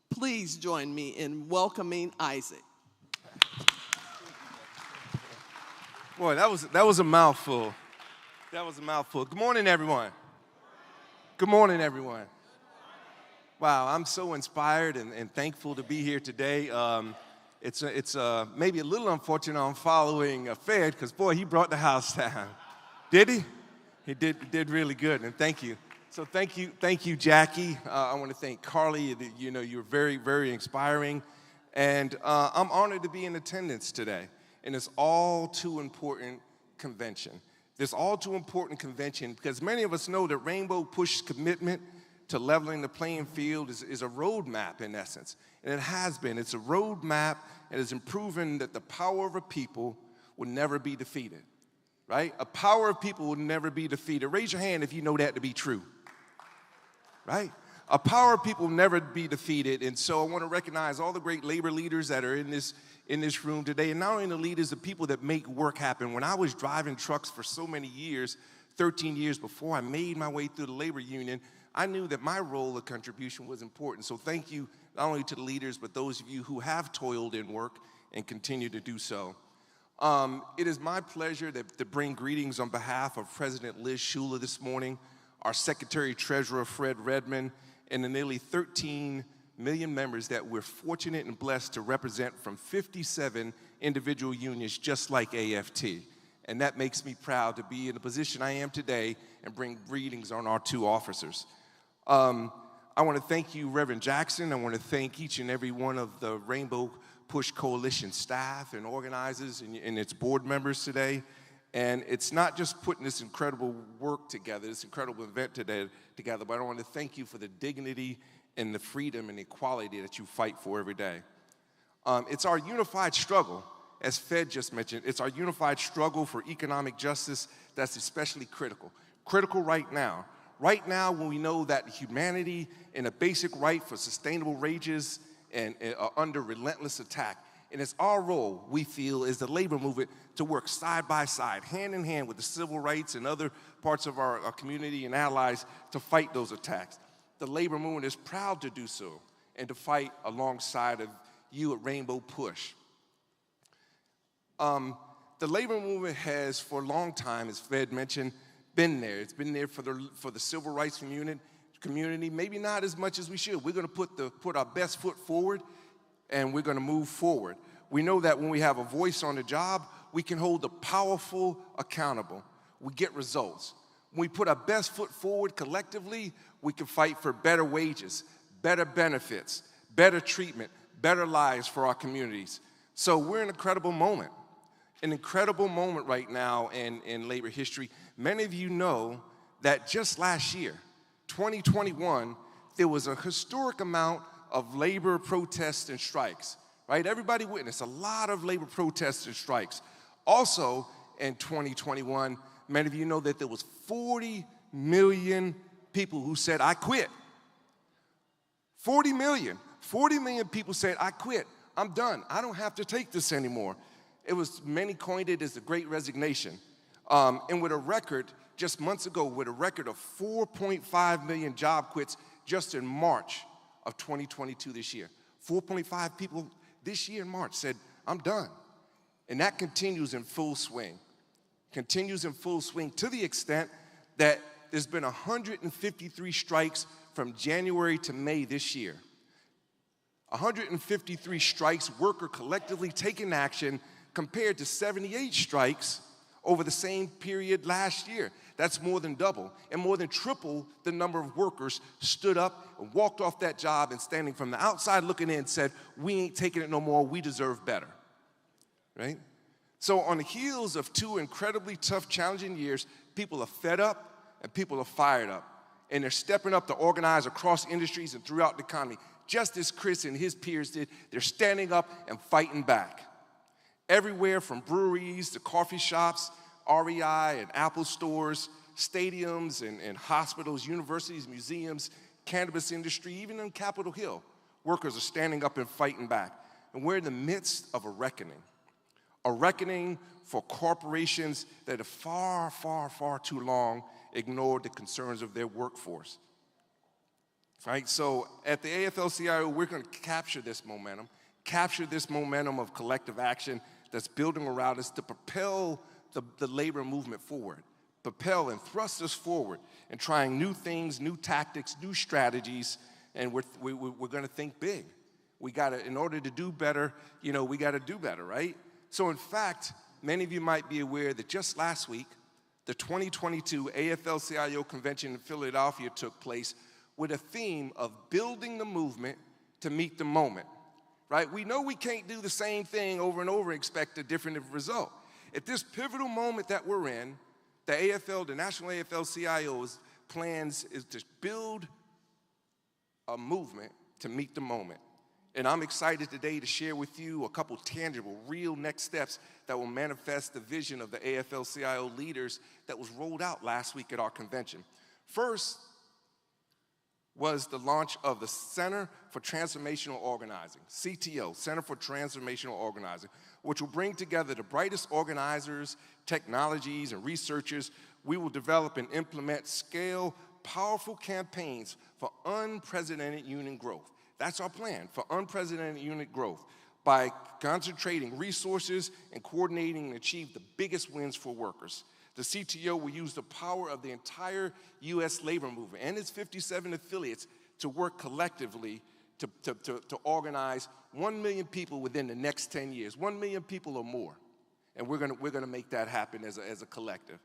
please join me in welcoming Isaac. Boy, that was a mouthful. That was a mouthful. Good morning, everyone. Good morning, everyone. Wow, I'm so inspired and thankful to be here today. It's maybe a little unfortunate I'm following Fred, because, boy, he brought the house down. Did he? He did really good, and thank you. So thank you, Jackie. I want to thank Carly. You know, you're very, very inspiring. And I'm honored to be in attendance today in this all too important convention. This all too important convention, because many of us know that Rainbow Push's commitment to leveling the playing field is a roadmap in essence. And it has been. It's a roadmap, and it's proven that the power of a people will never be defeated, right? A power of people will never be defeated. Raise your hand if you know that to be true, right? A power of people will never be defeated. And so I want to recognize all the great labor leaders that are in this room today, and not only the leaders, the people that make work happen. When I was driving trucks for so many years, 13 years before I made my way through the labor union, I knew that my role of contribution was important. So thank you not only to the leaders, but those of you who have toiled in work and continue to do so. It is my pleasure to bring greetings on behalf of President Liz Schuler this morning, our Secretary-Treasurer Fred Redmond, and the nearly 13 million members that we're fortunate and blessed to represent from 57 individual unions just like AFT. And that makes me proud to be in the position I am today and bring greetings on our two officers. I want to thank you, Reverend Jackson. I want to thank each and every one of the Rainbow Push Coalition staff and organizers and its board members today. And it's not just putting this incredible work together, this incredible event together, but I want to thank you for the dignity and the freedom and equality that you fight for every day. It's our unified struggle, as Fed just mentioned, it's our unified struggle for economic justice that's especially critical. Critical right now. Right now, when we know that humanity and a basic right for sustainable wages and are under relentless attack. And it's our role, we feel, as the labor movement to work side by side, hand in hand with the civil rights and other parts of our community and allies to fight those attacks. The labor movement is proud to do so and to fight alongside of you at Rainbow Push. The labor movement has, for a long time, as Fred mentioned, been there. It's been there for the civil rights community, maybe not as much as we should. We're going to put our best foot forward, and we're going to move forward. We know that when we have a voice on the job, we can hold the powerful accountable. We get results. When we put our best foot forward collectively, we can fight for better wages, better benefits, better treatment, better lives for our communities. So we're in an incredible moment right now in labor history. Many of you know that just last year, 2021, there was a historic amount of labor protests and strikes, right? Everybody witnessed a lot of labor protests and strikes. Also, in 2021, many of you know that there was 40 million people who said, I quit. 40 million people said, I quit. I'm done. I don't have to take this anymore. It was, many coined it as the Great Resignation. And with a record, just months ago, with a record of 4.5 million job quits just in March of 2022 this year. 4.5 people this year in March said, I'm done. And that continues in full swing. Continues in full swing to the extent that there's been 153 strikes from January to May this year. 153 strikes, worker collectively taking action, compared to 78 strikes over the same period last year. That's more than double, and more than triple the number of workers stood up and walked off that job and standing from the outside looking in said, we ain't taking it no more, we deserve better, right? So on the heels of two incredibly tough, challenging years, people are fed up and people are fired up. And they're stepping up to organize across industries and throughout the economy, just as Chris and his peers did. They're standing up and fighting back. Everywhere from breweries to coffee shops, REI and Apple stores, stadiums and hospitals, universities, museums, cannabis industry, even in Capitol Hill, workers are standing up and fighting back. And we're in the midst of a reckoning for corporations that have far, far, far too long ignored the concerns of their workforce. Right? So at the AFL-CIO, we're going to capture this momentum of collective action that's building around us to propel the labor movement forward, propel and thrust us forward in trying new things, new tactics, new strategies, and we're going to think big. We got to, in order to do better, we got to do better, right? So in fact, many of you might be aware that just last week, the 2022 AFL-CIO convention in Philadelphia took place with a theme of building the movement to meet the moment, right? We know we can't do the same thing over and over and expect a different result. At this pivotal moment that we're in, the National AFL-CIO's plans is to build a movement to meet the moment. And I'm excited today to share with you a couple tangible, real next steps that will manifest the vision of the AFL-CIO leaders that was rolled out last week at our convention. First was the launch of the Center for Transformational Organizing, CTO, Center for Transformational Organizing, which will bring together the brightest organizers, technologies, and researchers. We will develop and implement scale powerful campaigns for unprecedented union growth. That's our plan, for unprecedented unit growth, by concentrating resources and coordinating and achieve the biggest wins for workers. The CTO will use the power of the entire U.S. labor movement and its 57 affiliates to work collectively to organize 1 million people within the next 10 years, 1 million people or more. And we're gonna make that happen as a collective.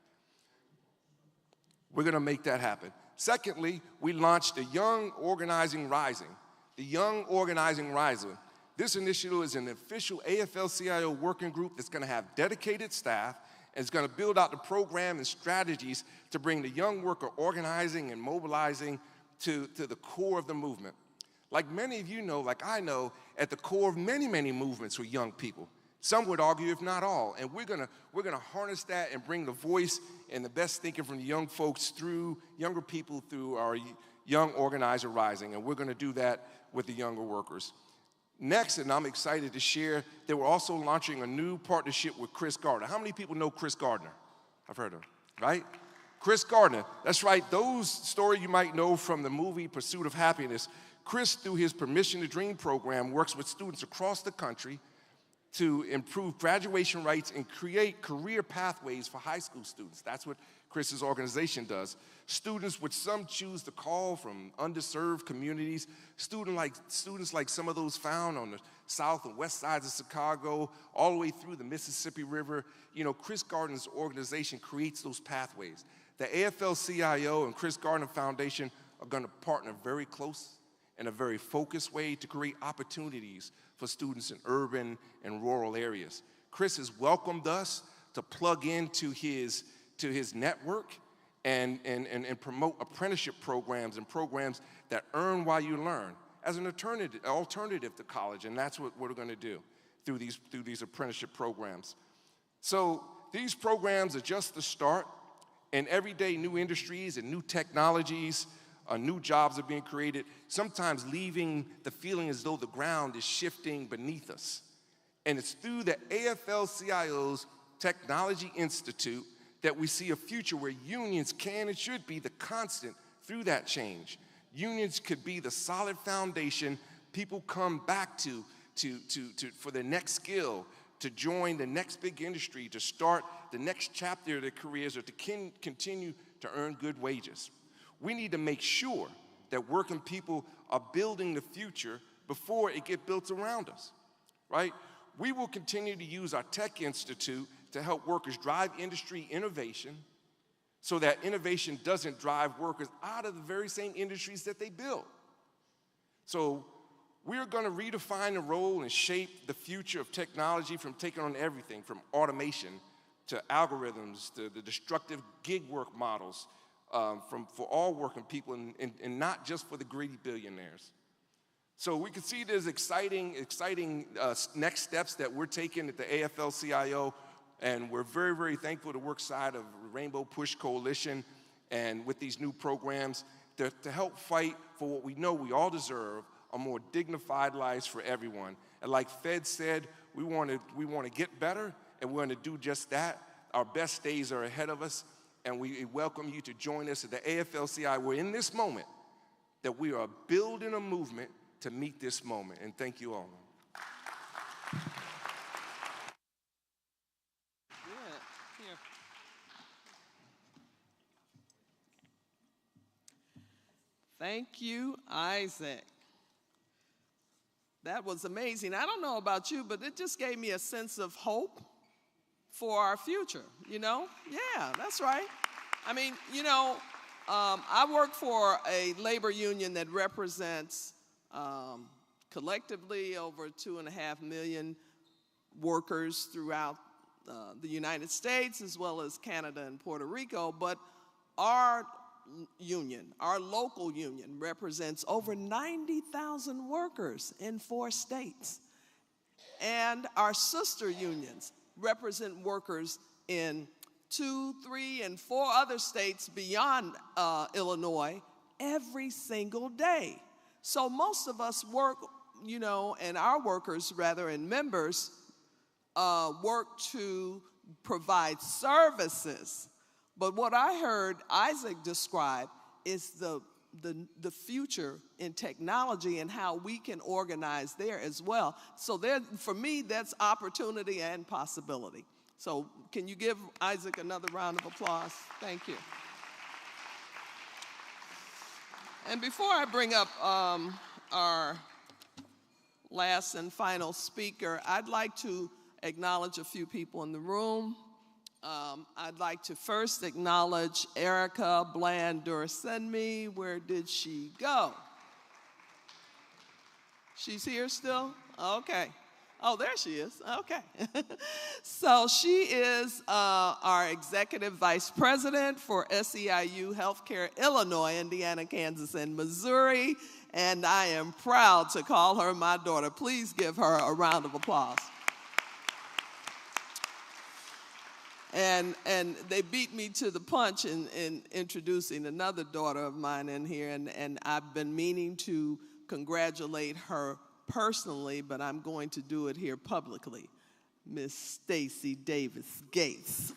We're gonna make that happen. Secondly, we launched the Young Organizing Rising. The Young Organizing Rising. This initiative is an official AFL-CIO working group that's gonna have dedicated staff and is gonna build out the program and strategies to bring the young worker organizing and mobilizing to the core of the movement. Like many of you know, like I know, at the core of many, many movements are young people. Some would argue, if not all, and we're gonna harness that and bring the voice and the best thinking from the young folks through, younger people through our Young Organizer Rising, and we're gonna do that with the younger workers. Next, and I'm excited to share, that we're also launching a new partnership with Chris Gardner. How many people know Chris Gardner? I've heard of him, right? Chris Gardner, that's right, those stories you might know from the movie Pursuit of Happiness. Chris, through his Permission to Dream program, works with students across the country to improve graduation rates and create career pathways for high school students. That's what Chris's organization does. Students, which some choose to call from underserved communities, students like some of those found on the south and west sides of Chicago, all the way through the Mississippi River. Chris Gardner's organization creates those pathways. The AFL-CIO and Chris Gardner Foundation are gonna partner very close in a very focused way to create opportunities for students in urban and rural areas. Chris has welcomed us to plug into his network and promote apprenticeship programs and programs that earn while you learn as an alternative to college, and that's what we're gonna do through these apprenticeship programs. So these programs are just the start, and every day new industries and new technologies, new jobs are being created, sometimes leaving the feeling as though the ground is shifting beneath us. And it's through the AFL-CIO's Technology Institute that we see a future where unions can and should be the constant through that change. Unions could be the solid foundation people come back to for their next skill, to join the next big industry, to start the next chapter of their careers, or to continue to earn good wages. We need to make sure that working people are building the future before it gets built around us, right? We will continue to use our Tech Institute to help workers drive industry innovation so that innovation doesn't drive workers out of the very same industries that they build. So we're gonna redefine the role and shape the future of technology, from taking on everything from automation to algorithms to the destructive gig work models, for all working people and not just for the greedy billionaires. So we can see there's exciting next steps that we're taking at the AFL-CIO, and we're very, very thankful to work side of Rainbow Push Coalition and with these new programs to help fight for what we know we all deserve, a more dignified lives for everyone. And like Fed said, we want to get better, and we're going to do just that. Our best days are ahead of us, and we welcome you to join us at the AFL-CIO. We're in this moment that we are building a movement to meet this moment, and thank you all. Here. Thank you, Isaac. That was amazing. I don't know about you, but it just gave me a sense of hope for our future, you know? Yeah, that's right. I mean, you know, I work for a labor union that represents collectively over 2.5 million workers throughout the United States, as well as Canada and Puerto Rico, but our union, our local union, represents over 90,000 workers in 4 states. And our sister unions represent workers in 2, 3, and 4 other states beyond Illinois every single day. So most of us work, you know, and our workers, rather, and members, work to provide services. But what I heard Isaac describe is the future in technology and how we can organize there as well. So there, for me, that's opportunity and possibility. So can you give Isaac another round of applause? Thank you. And before I bring up our last and final speaker, I'd like to acknowledge a few people in the room. I'd like to first acknowledge Erica Bland-Dursenmi. Where did she go? She's here still? Okay. Oh, there she is. Okay. So she is our Executive Vice President for SEIU Healthcare Illinois, Indiana, Kansas, and Missouri. And I am proud to call her my daughter. Please give her a round of applause. And they beat me to the punch in introducing another daughter of mine in here, and I've been meaning to congratulate her personally, but I'm going to do it here publicly. Miss Stacy Davis Gates.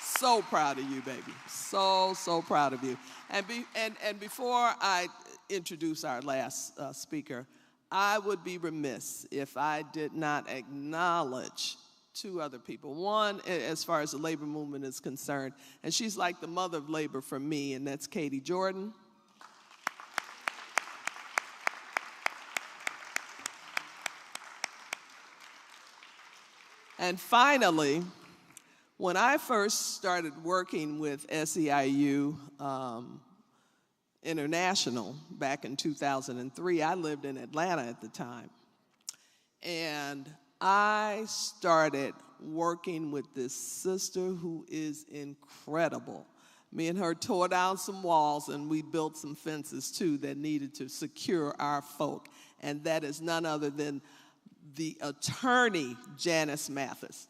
So proud of you, baby. So proud of you. And before I introduce our last speaker, I would be remiss if I did not acknowledge 2 other people. One, as far as the labor movement is concerned, and she's like the mother of labor for me, and that's Katie Jordan. And finally, when I first started working with SEIU International back in 2003, I lived in Atlanta at the time. And I started working with this sister who is incredible. Me and her tore down some walls, and we built some fences too that needed to secure our folk. And that is none other than the attorney, Janice Mathis.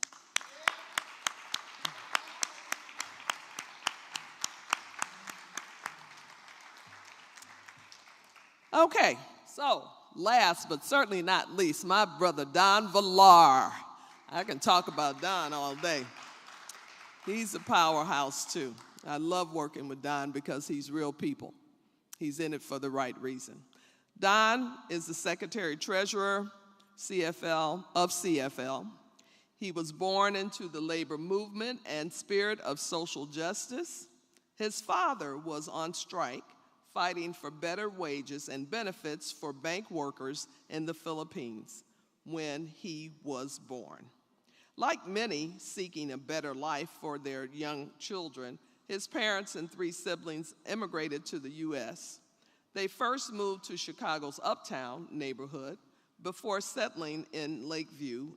Okay, so last but certainly not least, my brother Don Valar. I can talk about Don all day. He's a powerhouse too. I love working with Don because he's real people. He's in it for the right reason. Don is the Secretary-Treasurer of CFL. He was born into the labor movement and spirit of social justice. His father was on strike, fighting for better wages and benefits for bank workers in the Philippines when he was born. Like many seeking a better life for their young children, his parents and 3 siblings immigrated to the U.S. They first moved to Chicago's Uptown neighborhood before settling in Lakeview.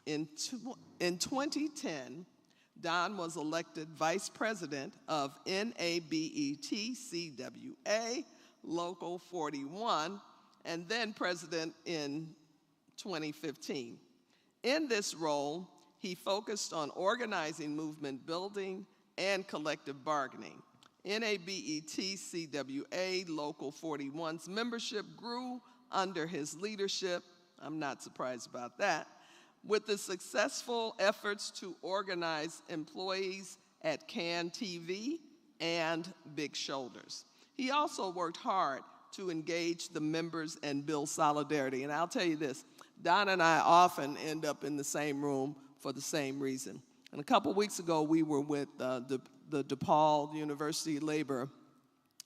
In 2010, Don was elected vice president of NABET-CWA, Local 41, and then president in 2015. In this role, he focused on organizing movement building and collective bargaining. NABET-CWA Local 41's membership grew under his leadership. I'm not surprised about that. With the successful efforts to organize employees at Can TV and Big Shoulders. He also worked hard to engage the members and build solidarity. And I'll tell you this, Don and I often end up in the same room for the same reason. And a couple weeks ago, we were with the DePaul University Labor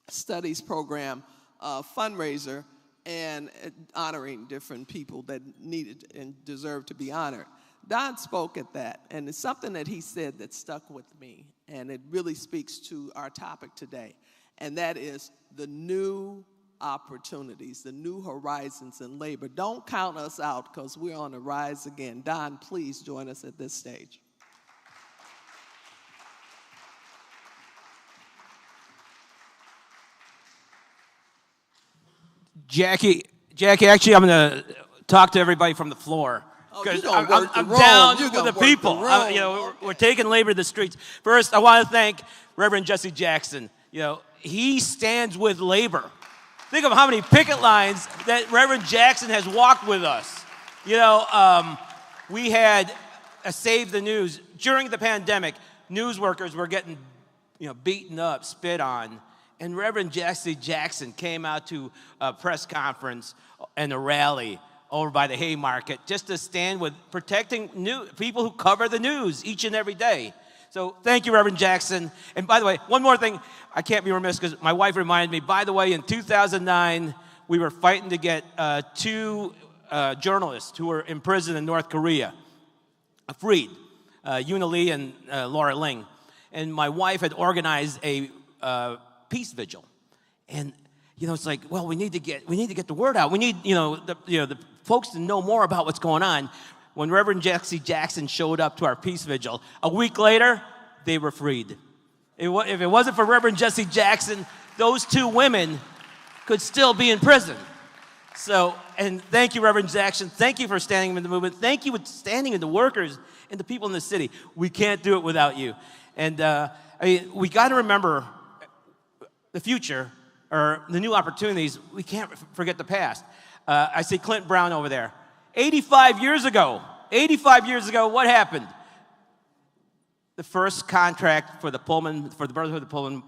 Studies Program fundraiser and honoring different people that needed and deserved to be honored. Don spoke at that, and it's something that he said that stuck with me, and it really speaks to our topic today, and that is the new opportunities, the new horizons in labor. Don't count us out, because we're on the rise again. Don, please join us at this stage. Jackie, actually, I'm going to talk to everybody from the floor. Because I'm down with the people. We're taking labor to the streets. First, I want to thank Reverend Jesse Jackson. He stands with labor. Think of how many picket lines that Reverend Jackson has walked with us. We had a Save the News. During the pandemic, news workers were getting beaten up, spit on. And Reverend Jesse Jackson came out to a press conference and a rally over by the Haymarket just to stand with protecting people who cover the news each and every day. So thank you, Reverend Jackson. And by the way, one more thing, I can't be remiss because my wife reminded me, by the way, in 2009, we were fighting to get two journalists who were in prison in North Korea freed, Una Lee and Laura Ling. And my wife had organized a peace vigil, and it's like, well, we need to get the word out. We need the folks to know more about what's going on. When Reverend Jesse Jackson showed up to our peace vigil, a week later, they were freed. If it wasn't for Reverend Jesse Jackson, those two women could still be in prison. So, and thank you, Reverend Jackson. Thank you for standing in the movement. Thank you for standing in the workers and the people in the city. We can't do it without you. And we got to remember the future, or the new opportunities. We can't forget the past. I see Clint Brown over there. 85 years ago, what happened? The first contract for the Brotherhood of Pullman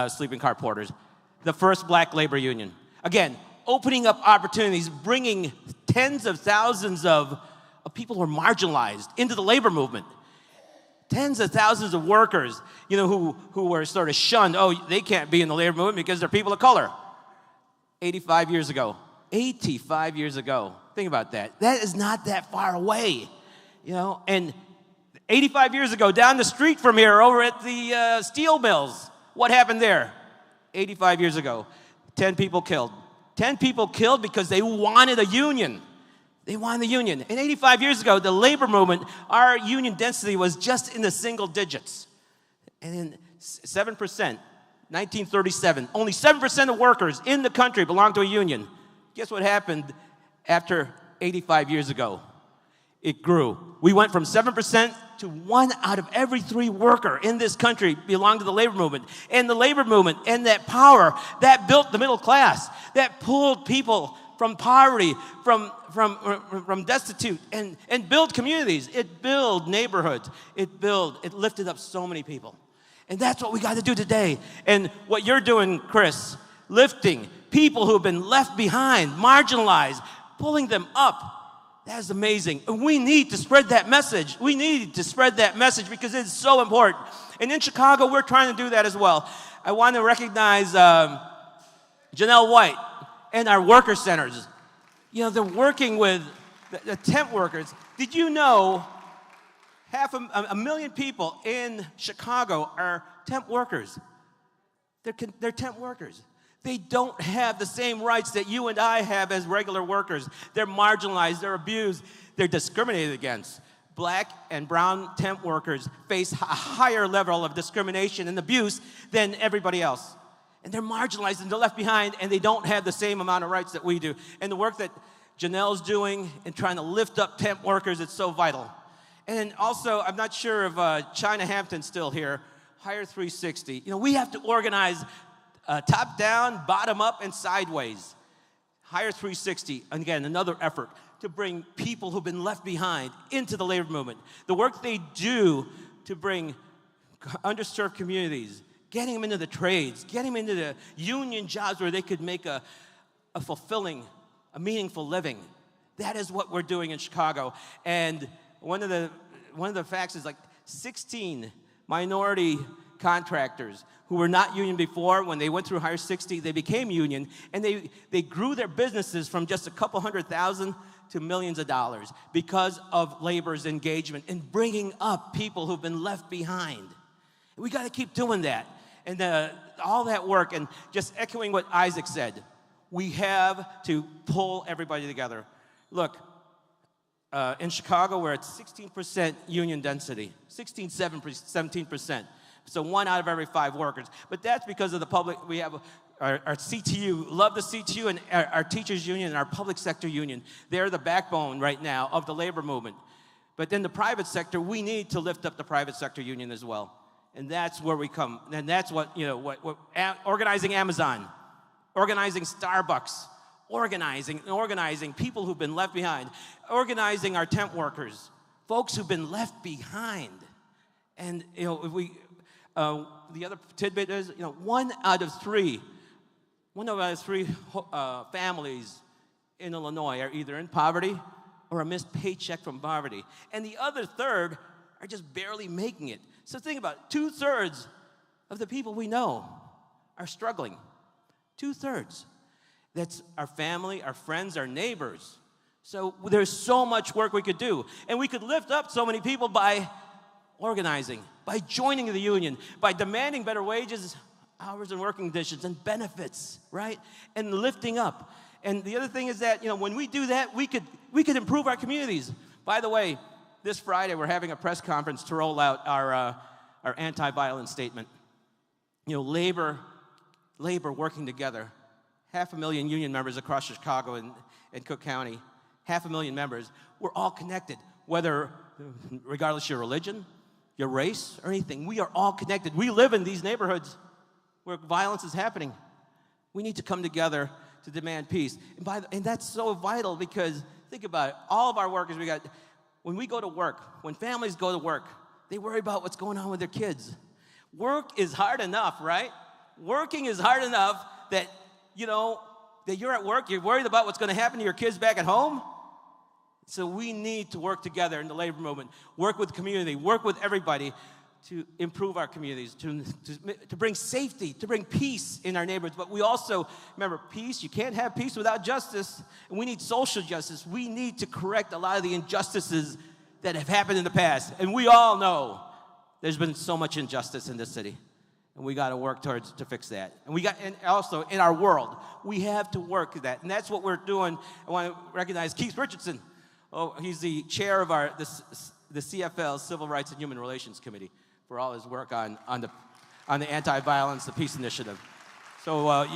sleeping car porters, the first black labor union. Again, opening up opportunities, bringing tens of thousands of people who are marginalized into the labor movement. Tens of thousands of workers, who were sort of shunned. Oh, they can't be in the labor movement because they're people of color. 85 years ago. 85 years ago. Think about that. That is not that far away, And 85 years ago, down the street from here, over at the steel mills, what happened there? 85 years ago, 10 people killed. 10 people killed because they wanted a union. They wanted the union. And 85 years ago, the labor movement, our union density was just in the single digits. And then 7%, 1937, only 7% of workers in the country belonged to a union. Guess what happened after 85 years ago? It grew. We went from 7% to 1 out of every 3 worker in this country belonged to the labor movement. And the labor movement and that power, that built the middle class, that pulled people from poverty, from destitute, and build communities. It built neighborhoods. It lifted up so many people. And that's what we got to do today. And what you're doing, Chris, lifting people who have been left behind, marginalized, pulling them up. That is amazing. And we need to spread that message. We need to spread that message because it's so important. And in Chicago, we're trying to do that as well. I want to recognize Janelle White and our worker centers. They're working with the temp workers. Did you know 500,000 people in Chicago are temp workers? They're temp workers. They don't have the same rights that you and I have as regular workers. They're marginalized, they're abused, they're discriminated against. Black and brown temp workers face a higher level of discrimination and abuse than everybody else. And they're marginalized and they're left behind and they don't have the same amount of rights that we do. And the work that Janelle's doing in trying to lift up temp workers, it's so vital. And also, I'm not sure if China Hampton's still here, Hire 360. You know, we have to organize top down, bottom up, and sideways. Hire 360, and again, another effort to bring people who've been left behind into the labor movement. The work they do to bring underserved communities, getting them into the trades, getting them into the union jobs where they could make a fulfilling, a meaningful living. That is what we're doing in Chicago. And one of the facts is like 16 minority contractors who were not union before, when they went through Hire 60, they became union, and they grew their businesses from just a couple $100,000 to millions of dollars because of labor's engagement in bringing up people who've been left behind. We got to keep doing that. And all that work, and just echoing what Isaac said, we have to pull everybody together. Look, in Chicago, we're at 16% union density, 17%. So 1 out of every 5 workers. But that's because of the public. We have our CTU, love the CTU, and our teachers union and our public sector union. They're the backbone right now of the labor movement. But in the private sector, we need to lift up the private sector union as well. And that's where we come. And that's what, you know, organizing Amazon, organizing Starbucks, organizing people who've been left behind, organizing our temp workers, folks who've been left behind. And, you know, if we, the other tidbit is, you know, one out of three families in Illinois are either in poverty or a missed paycheck from poverty. And the other third are just barely making it. So think about it, 2/3 of the people we know are struggling. 2/3. That's our family, our friends, our neighbors. So there's so much work we could do. And we could lift up so many people by organizing, by joining the union, by demanding better wages, hours and working conditions, and benefits, right? And lifting up. And the other thing is that, you know, when we do that, we could improve our communities. By the way, this Friday we're having a press conference to roll out our anti-violence statement. You know, labor working together. 500,000 union members across Chicago and Cook County. 500,000 members. We're all connected, whether, regardless of your religion, your race, or anything. We are all connected. We live in these neighborhoods where violence is happening. We need to come together to demand peace. And that's so vital because, think about it, all of our workers, when we go to work, when families go to work, they worry about what's going on with their kids. Work is hard enough, right? Working is hard enough that, you know, that you're at work, you're worried about what's going to happen to your kids back at home. So we need to work together in the labor movement, work with community, work with everybody to improve our communities, to bring safety, to bring peace in our neighborhoods. But we also, remember, peace, you can't have peace without justice. And we need social justice. We need to correct a lot of the injustices that have happened in the past. And we all know there's been so much injustice in this city. And we got to work to fix that. And also in our world, we have to work at that. And that's what we're doing. I want to recognize Keith Richardson. Oh, he's the chair of the CFL Civil Rights and Human Relations Committee for all his work on the anti-violence, the peace initiative. So,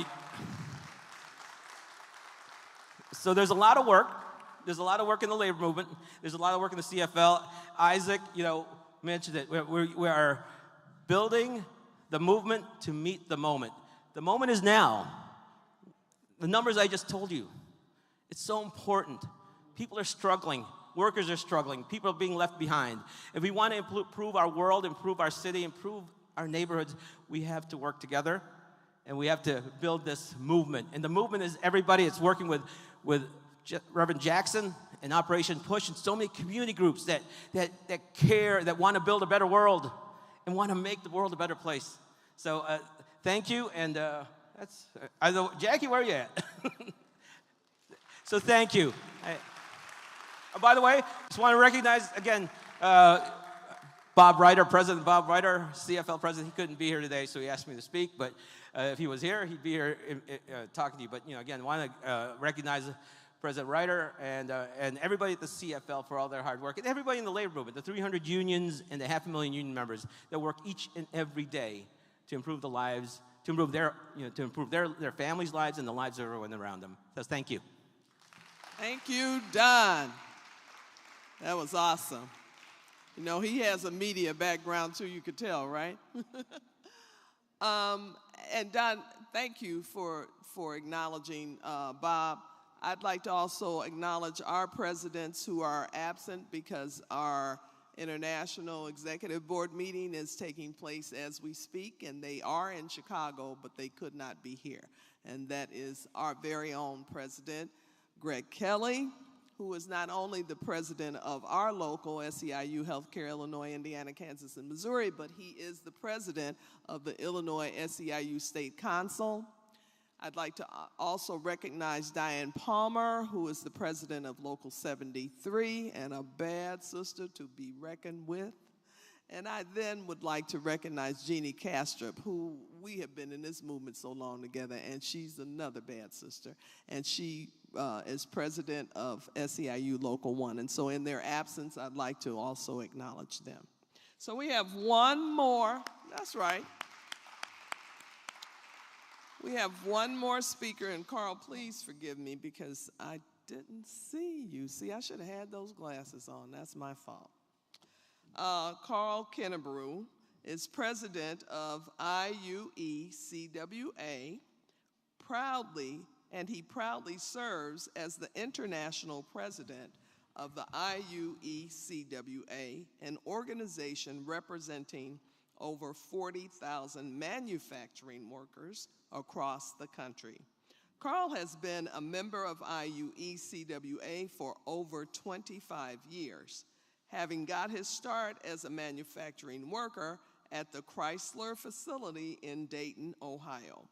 so there's a lot of work. There's a lot of work in the labor movement. There's a lot of work in the CFL. Isaac, you know, mentioned it. We are building the movement to meet the moment. The moment is now. The numbers I just told you, it's so important. People are struggling. Workers are struggling. People are being left behind. If we want to improve our world, improve our city, improve our neighborhoods, we have to work together, and we have to build this movement. And the movement is everybody. It's working with Reverend Jackson and Operation Push and so many community groups that care, that want to build a better world and want to make the world a better place. So thank you, and Jackie, where are you at? So thank you. By the way, just want to recognize, again, Bob Ryder, President Bob Ryder, CFL President. He couldn't be here today, so he asked me to speak. But if he was here, he'd be here talking to you. But, you know, again, want to recognize President Ryder and everybody at the CFL for all their hard work, and everybody in the labor movement, the 300 unions and the 500,000 union members that work each and every day to improve the lives, to improve their families' lives and the lives of everyone around them. So thank you. Thank you, Don. That was awesome. You know, he has a media background too, you could tell, right? And Don, thank you for acknowledging Bob. I'd like to also acknowledge our presidents who are absent because our International Executive Board meeting is taking place as we speak, and they are in Chicago, but they could not be here. And that is our very own president, Greg Kelly, who is not only the president of our local SEIU, Healthcare Illinois, Indiana, Kansas, and Missouri, but he is the president of the Illinois SEIU State Council. I'd like to also recognize Diane Palmer, who is the president of Local 73 and a bad sister to be reckoned with. And I then would like to recognize Jeannie Kastrup, who we have been in this movement so long together, and she's another bad sister. And she is president of SEIU Local 1. And so in their absence, I'd like to also acknowledge them. So we have one more, that's right. We have one more speaker, and Carl, please forgive me because I didn't see you. See, I should have had those glasses on. That's my fault. Carl Kennebrew is president of Iuecwa, and he proudly serves as the international president of the Iuecwa, an organization representing over 40,000 manufacturing workers across the country. Carl has been a member of Iuecwa for over 25 years, having got his start as a manufacturing worker at the Chrysler facility in Dayton, Ohio.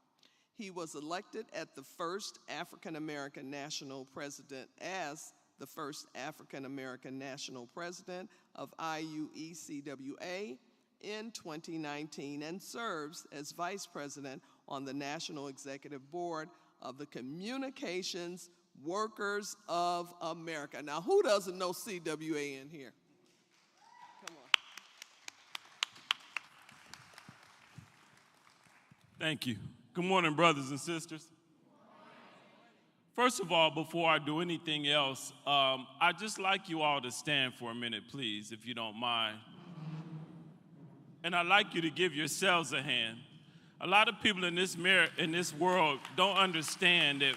He was elected at the first African-American national president as the first African-American national president of Iuecwa in 2019 and serves as vice president on the National Executive Board of the Communications Workers of America. Now, who doesn't know CWA in here? Come on. Thank you. Good morning, brothers and sisters. First of all, before I do anything else, I'd just like you all to stand for a minute, please, if you don't mind. And I'd like you to give yourselves a hand. A lot of people in this world don't understand that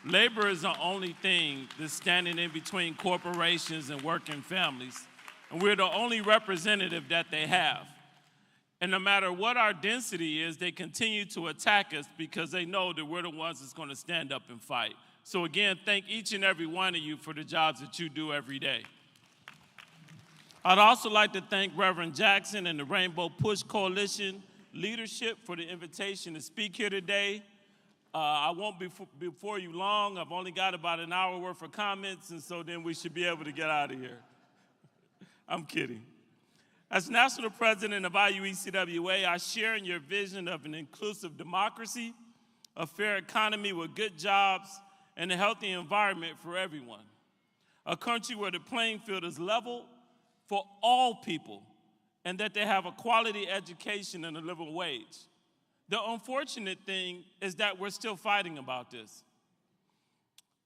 labor is the only thing that's standing in between corporations and working families. And we're the only representative that they have. And no matter what our density is, they continue to attack us because they know that we're the ones that's going to stand up and fight. So again, thank each and every one of you for the jobs that you do every day. I'd also like to thank Reverend Jackson and the Rainbow Push Coalition leadership for the invitation to speak here today. I won't be before you long. I've only got about an hour worth of comments, and so then we should be able to get out of here. I'm kidding. As National President of Iuecwa, I share in your vision of an inclusive democracy, a fair economy with good jobs, and a healthy environment for everyone. A country where the playing field is level for all people, and that they have a quality education and a living wage. The unfortunate thing is that we're still fighting about this.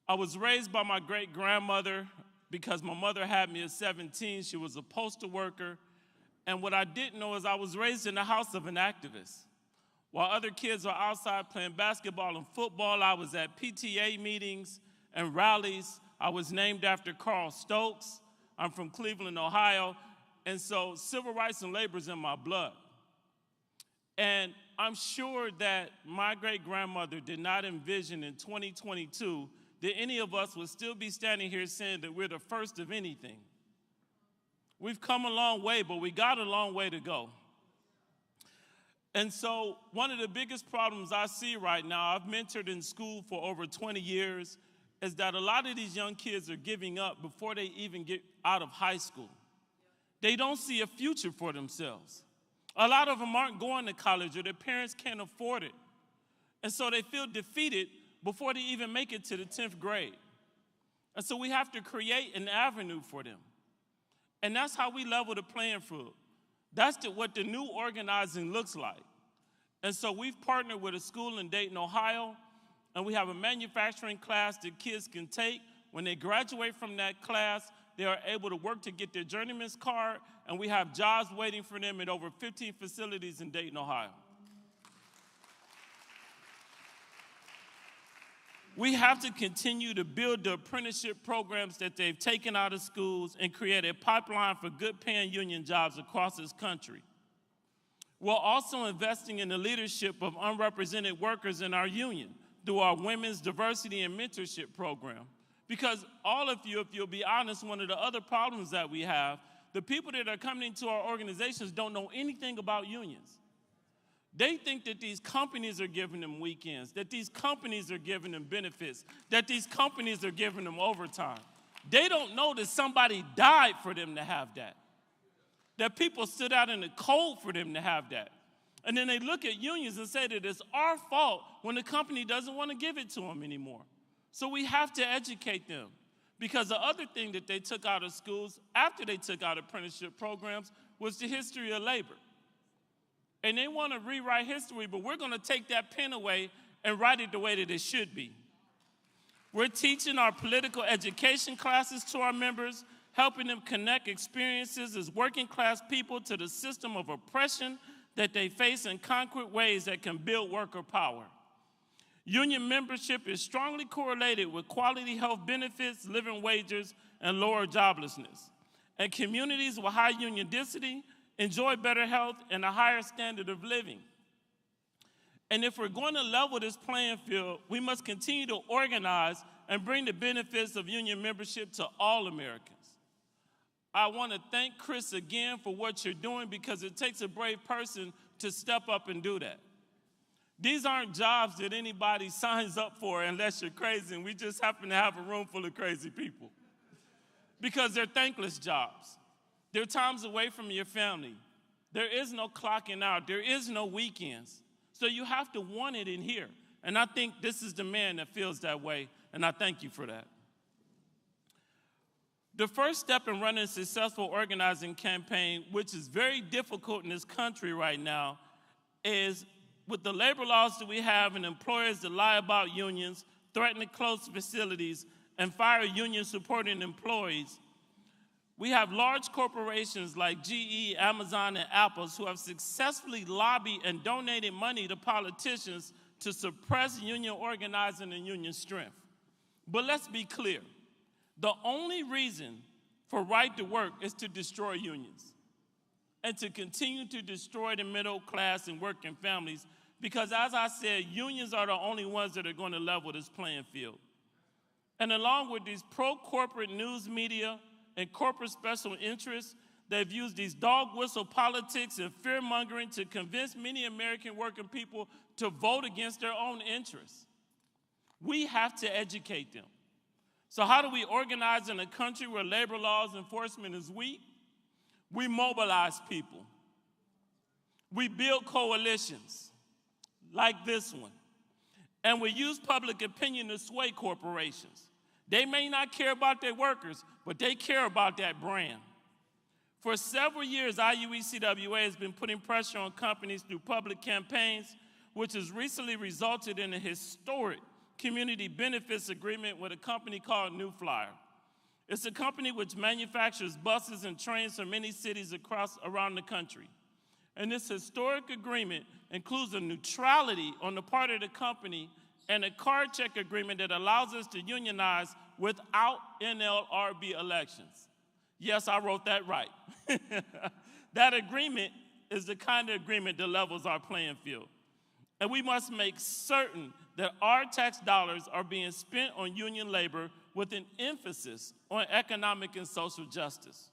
I was raised by my great-grandmother because my mother had me at 17. She was a postal worker. And what I didn't know is I was raised in the house of an activist. While other kids were outside playing basketball and football, I was at PTA meetings and rallies. I was named after Carl Stokes. I'm from Cleveland, Ohio. And so civil rights and labor is in my blood. And I'm sure that my great-grandmother did not envision in 2022 that any of us would still be standing here saying that we're the first of anything. We've come a long way, but we got a long way to go. And so one of the biggest problems I see right now, I've mentored in school for over 20 years, is that a lot of these young kids are giving up before they even get out of high school. They don't see a future for themselves. A lot of them aren't going to college or their parents can't afford it. And so they feel defeated before they even make it to the 10th grade. And so we have to create an avenue for them. And that's how we level the playing field. That's what the new organizing looks like. And so we've partnered with a school in Dayton, Ohio, and we have a manufacturing class that kids can take. When they graduate from that class, they are able to work to get their journeyman's card, and we have jobs waiting for them at over 15 facilities in Dayton, Ohio. We have to continue to build the apprenticeship programs that they've taken out of schools and create a pipeline for good-paying union jobs across this country. We're also investing in the leadership of unrepresented workers in our union through our Women's Diversity and Mentorship Program. Because all of you, if you'll be honest, one of the other problems that we have, the people that are coming into our organizations don't know anything about unions. They think that these companies are giving them weekends, that these companies are giving them benefits, that these companies are giving them overtime. They don't know that somebody died for them to have that, that people stood out in the cold for them to have that. And then they look at unions and say that it's our fault when the company doesn't want to give it to them anymore. So we have to educate them, because the other thing that they took out of schools after they took out apprenticeship programs was the history of labor. And they want to rewrite history, but we're going to take that pen away and write it the way that it should be. We're teaching our political education classes to our members, helping them connect experiences as working class people to the system of oppression that they face in concrete ways that can build worker power. Union membership is strongly correlated with quality health benefits, living wages, and lower joblessness. And communities with high union density enjoy better health and a higher standard of living. And if we're going to level this playing field, we must continue to organize and bring the benefits of union membership to all Americans. I want to thank Chris again for what you're doing, because it takes a brave person to step up and do that. These aren't jobs that anybody signs up for unless you're crazy, and we just happen to have a room full of crazy people. Because they're thankless jobs. They're times away from your family. There is no clocking out. There is no weekends. So you have to want it in here. And I think this is the man that feels that way, and I thank you for that. The first step in running a successful organizing campaign, which is very difficult in this country right now, is with the labor laws that we have and employers that lie about unions, threaten to close facilities, and fire union-supporting employees. We have large corporations like GE, Amazon, and Apple who have successfully lobbied and donated money to politicians to suppress union organizing and union strength. But let's be clear. The only reason for right to work is to destroy unions and to continue to destroy the middle class and working families, because as I said, unions are the only ones that are going to level this playing field. And along with these pro-corporate news media and corporate special interests, they've used these dog whistle politics and fear-mongering to convince many American working people to vote against their own interests. We have to educate them. So how do we organize in a country where labor laws enforcement is weak? We mobilize people. We build coalitions like this one. And we use public opinion to sway corporations. They may not care about their workers, but they care about that brand. For several years, Iuecwa has been putting pressure on companies through public campaigns, which has recently resulted in a historic community benefits agreement with a company called New Flyer. It's a company which manufactures buses and trains for many cities around the country. And this historic agreement includes a neutrality on the part of the company and a card check agreement that allows us to unionize without NLRB elections. Yes, I wrote that right. That agreement is the kind of agreement that levels our playing field. And we must make certain that our tax dollars are being spent on union labor with an emphasis on economic and social justice.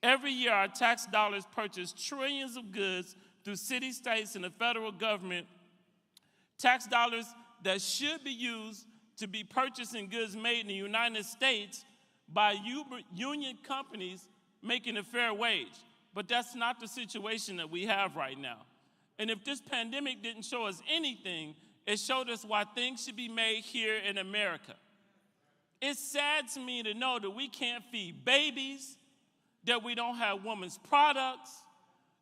Every year, our tax dollars purchase trillions of goods through city, states, and the federal government, tax dollars that should be used to be purchasing goods made in the United States by union companies making a fair wage. But that's not the situation that we have right now. And if this pandemic didn't show us anything, it showed us why things should be made here in America. It's sad to me to know that we can't feed babies, that we don't have women's products,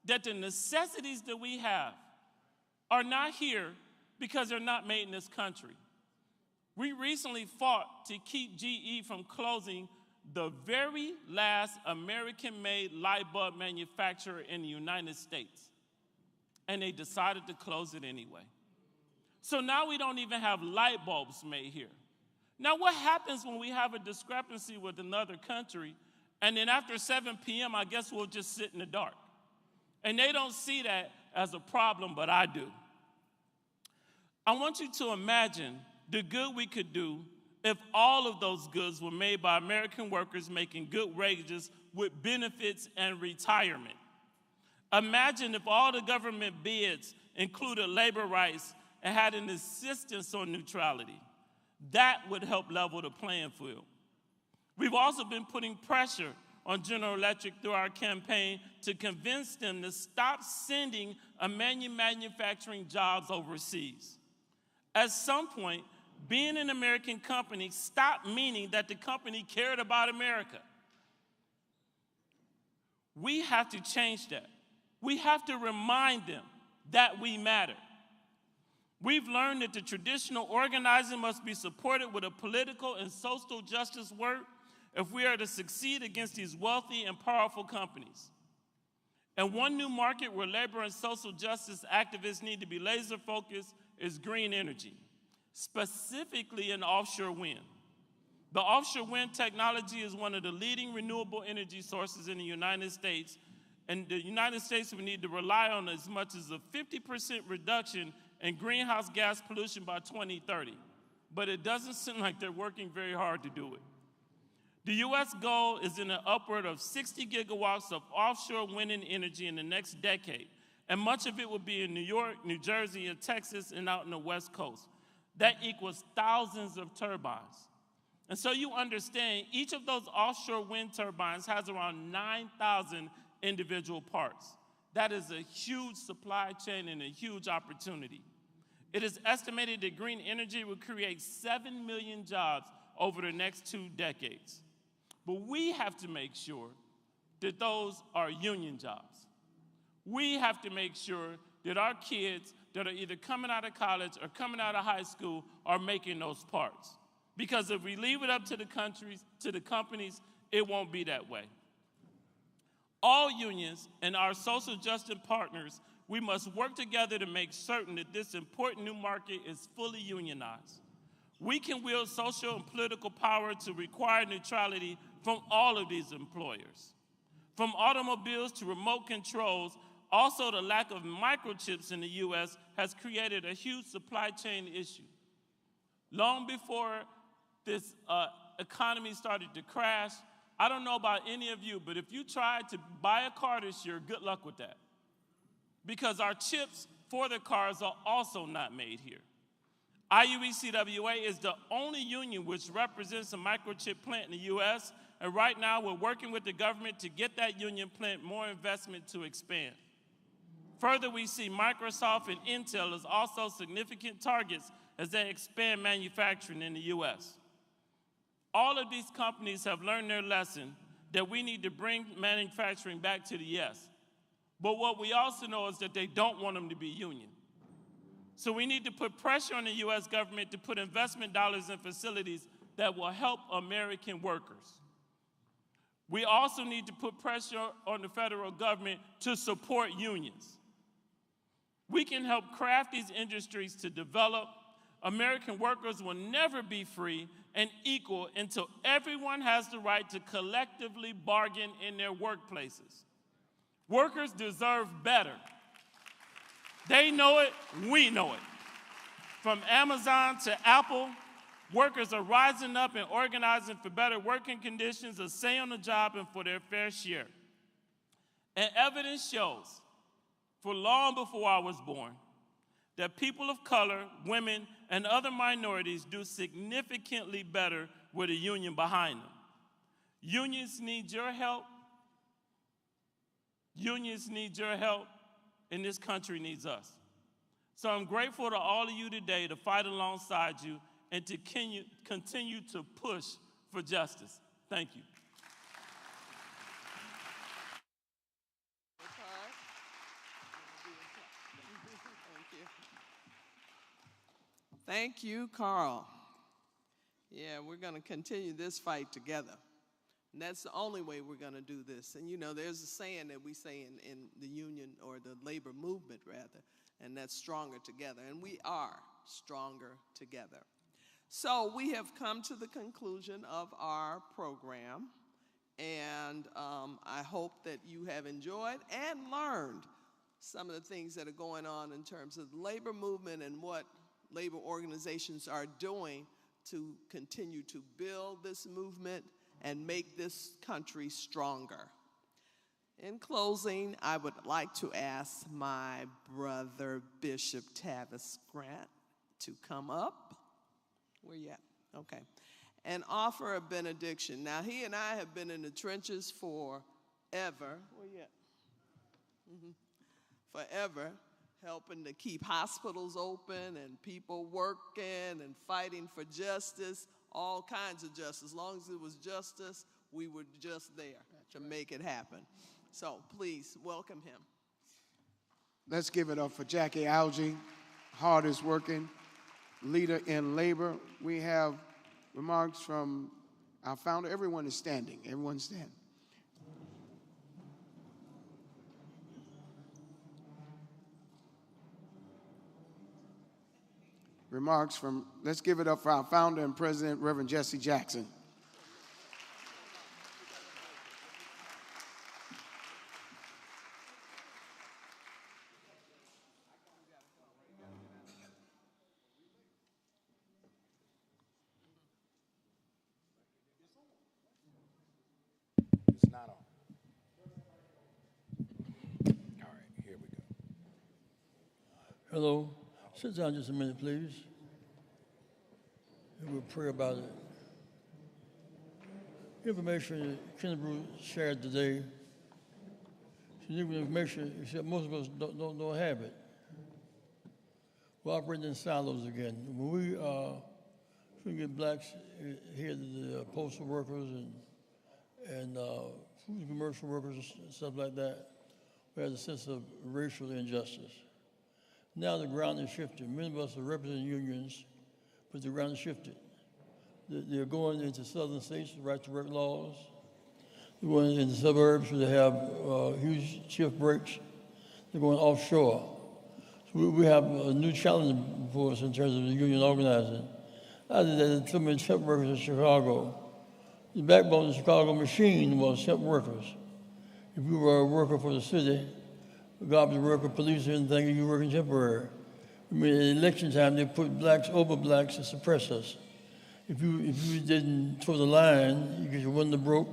that the necessities that we have are not here because they're not made in this country. We recently fought to keep GE from closing the very last American-made light bulb manufacturer in the United States. And they decided to close it anyway. So now we don't even have light bulbs made here. Now what happens when we have a discrepancy with another country, and then after 7 p.m., I guess we'll just sit in the dark? And they don't see that as a problem, but I do. I want you to imagine the good we could do if all of those goods were made by American workers making good wages with benefits and retirement. Imagine if all the government bids included labor rights and had an insistence on neutrality. That would help level the playing field. We've also been putting pressure on General Electric through our campaign to convince them to stop sending manufacturing jobs overseas. At some point, being an American company stopped meaning that the company cared about America. We have to change that. We have to remind them that we matter. We've learned that the traditional organizing must be supported with a political and social justice work if we are to succeed against these wealthy and powerful companies. And one new market where labor and social justice activists need to be laser focused is green energy, specifically in offshore wind. The offshore wind technology is one of the leading renewable energy sources in the United States, and the United States would need to rely on as much as a 50% reduction in greenhouse gas pollution by 2030. But it doesn't seem like they're working very hard to do it. The U.S. goal is in the upward of 60 gigawatts of offshore wind and energy in the next decade, and much of it will be in New York, New Jersey, and Texas, and out in the West Coast. That equals thousands of turbines. And so you understand, each of those offshore wind turbines has around 9,000 individual parts. That is a huge supply chain and a huge opportunity. It is estimated that green energy will create 7 million jobs over the next 2 decades. But we have to make sure that those are union jobs. We have to make sure that our kids that are either coming out of college or coming out of high school are making those parts. Because if we leave it up to the companies, it won't be that way. All unions and our social justice partners, we must work together to make certain that this important new market is fully unionized. We can wield social and political power to require neutrality from all of these employers. From automobiles to remote controls, also the lack of microchips in the U.S. has created a huge supply chain issue. Long before this economy started to crash, I don't know about any of you, but if you tried to buy a car this year, good luck with that. Because our chips for the cars are also not made here. Iuecwa is the only union which represents a microchip plant in the U.S., and right now we're working with the government to get that union plant more investment to expand. Further, we see Microsoft and Intel as also significant targets as they expand manufacturing in the U.S. All of these companies have learned their lesson that we need to bring manufacturing back to the U.S. But what we also know is that they don't want them to be union. So we need to put pressure on the U.S. government to put investment dollars in facilities that will help American workers. We also need to put pressure on the federal government to support unions. We can help craft these industries to develop. American workers will never be free and equal until everyone has the right to collectively bargain in their workplaces. Workers deserve better. They know it, we know it. From Amazon to Apple, workers are rising up and organizing for better working conditions, a say on the job, and for their fair share. And evidence shows, for long before I was born, that people of color, women, and other minorities do significantly better with a union behind them. Unions need your help. Unions need your help, and this country needs us. So I'm grateful to all of you today to fight alongside you and to continue to push for justice. Thank you. Thank you. Thank you, Carl. Yeah, we're going to continue this fight together. And that's the only way we're going to do this. And you know, there's a saying that we say in the union, or the labor movement rather, and that's stronger together. And we are stronger together. So we have come to the conclusion of our program. And I hope that you have enjoyed and learned some of the things that are going on in terms of the labor movement and what labor organizations are doing to continue to build this movement and make this country stronger. In closing, I would like to ask my brother, Bishop Tavis Grant, to come up. Where you at? Okay. And offer a benediction. Now, he and I have been in the trenches forever. Where you at? Forever, helping to keep hospitals open and people working and fighting for justice, all kinds of justice. As long as it was justice, we were just there to make it happen. So please welcome him. Let's give it up for Jackie Algie, hardest working leader in labor. We have remarks from our founder. Everyone is standing. Everyone stand. Remarks from, let's give it up for our founder and president, Reverend Jesse Jackson. It's not on. All right, here we go. Hello. Sit down just a minute, please. And we'll pray about it. Information that Kennebrew shared today, significant information, except most of us don't have it. We're operating in silos again. When we get blacks here, the postal workers and food commercial workers and stuff like that, we have a sense of racial injustice. Now the ground is shifted. Many of us are representing unions, but the ground is shifted. They're going into southern states, right-to-work laws. They're going into suburbs where they have huge shift breaks. They're going offshore. So we have a new challenge before us in terms of the union organizing. I did that to many temp workers in Chicago. The backbone of the Chicago machine was temp workers. If you were a worker for the city, a garbage worker, police, or anything, you were working temporary. I mean, at election time, they put blacks over blacks to suppress us. If you didn't toe the line, you get your window broke,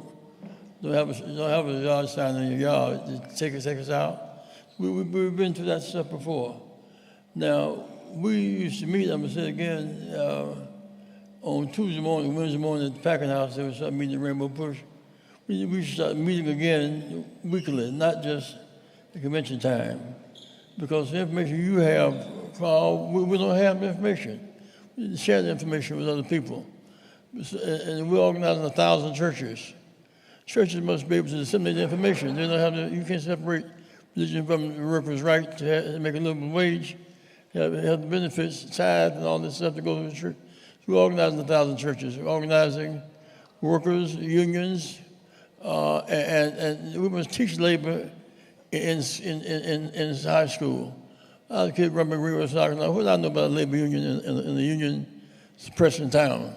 don't have a yard sign in your yard to take us out. We've been through that stuff before. Now, we used to meet, I'm going to say it again, on Tuesday morning, Wednesday morning at the packing house, there was a meeting at Rainbow Push. We should start meeting again weekly, not just at convention time. Because the information you have, Carl, we don't have the information. We share the information with other people. And we're organizing 1,000 churches. Churches must be able to disseminate the information. They don't have to, you can't separate religion from the workers' right to make a living wage, have the benefits, tithe, and all this stuff to go to the church. So we're organizing 1,000 churches. We're organizing workers, unions, and we must teach labor in high school. I was a kid running Rio Soccer. Now, what do I know about a labor union in the union suppressing town?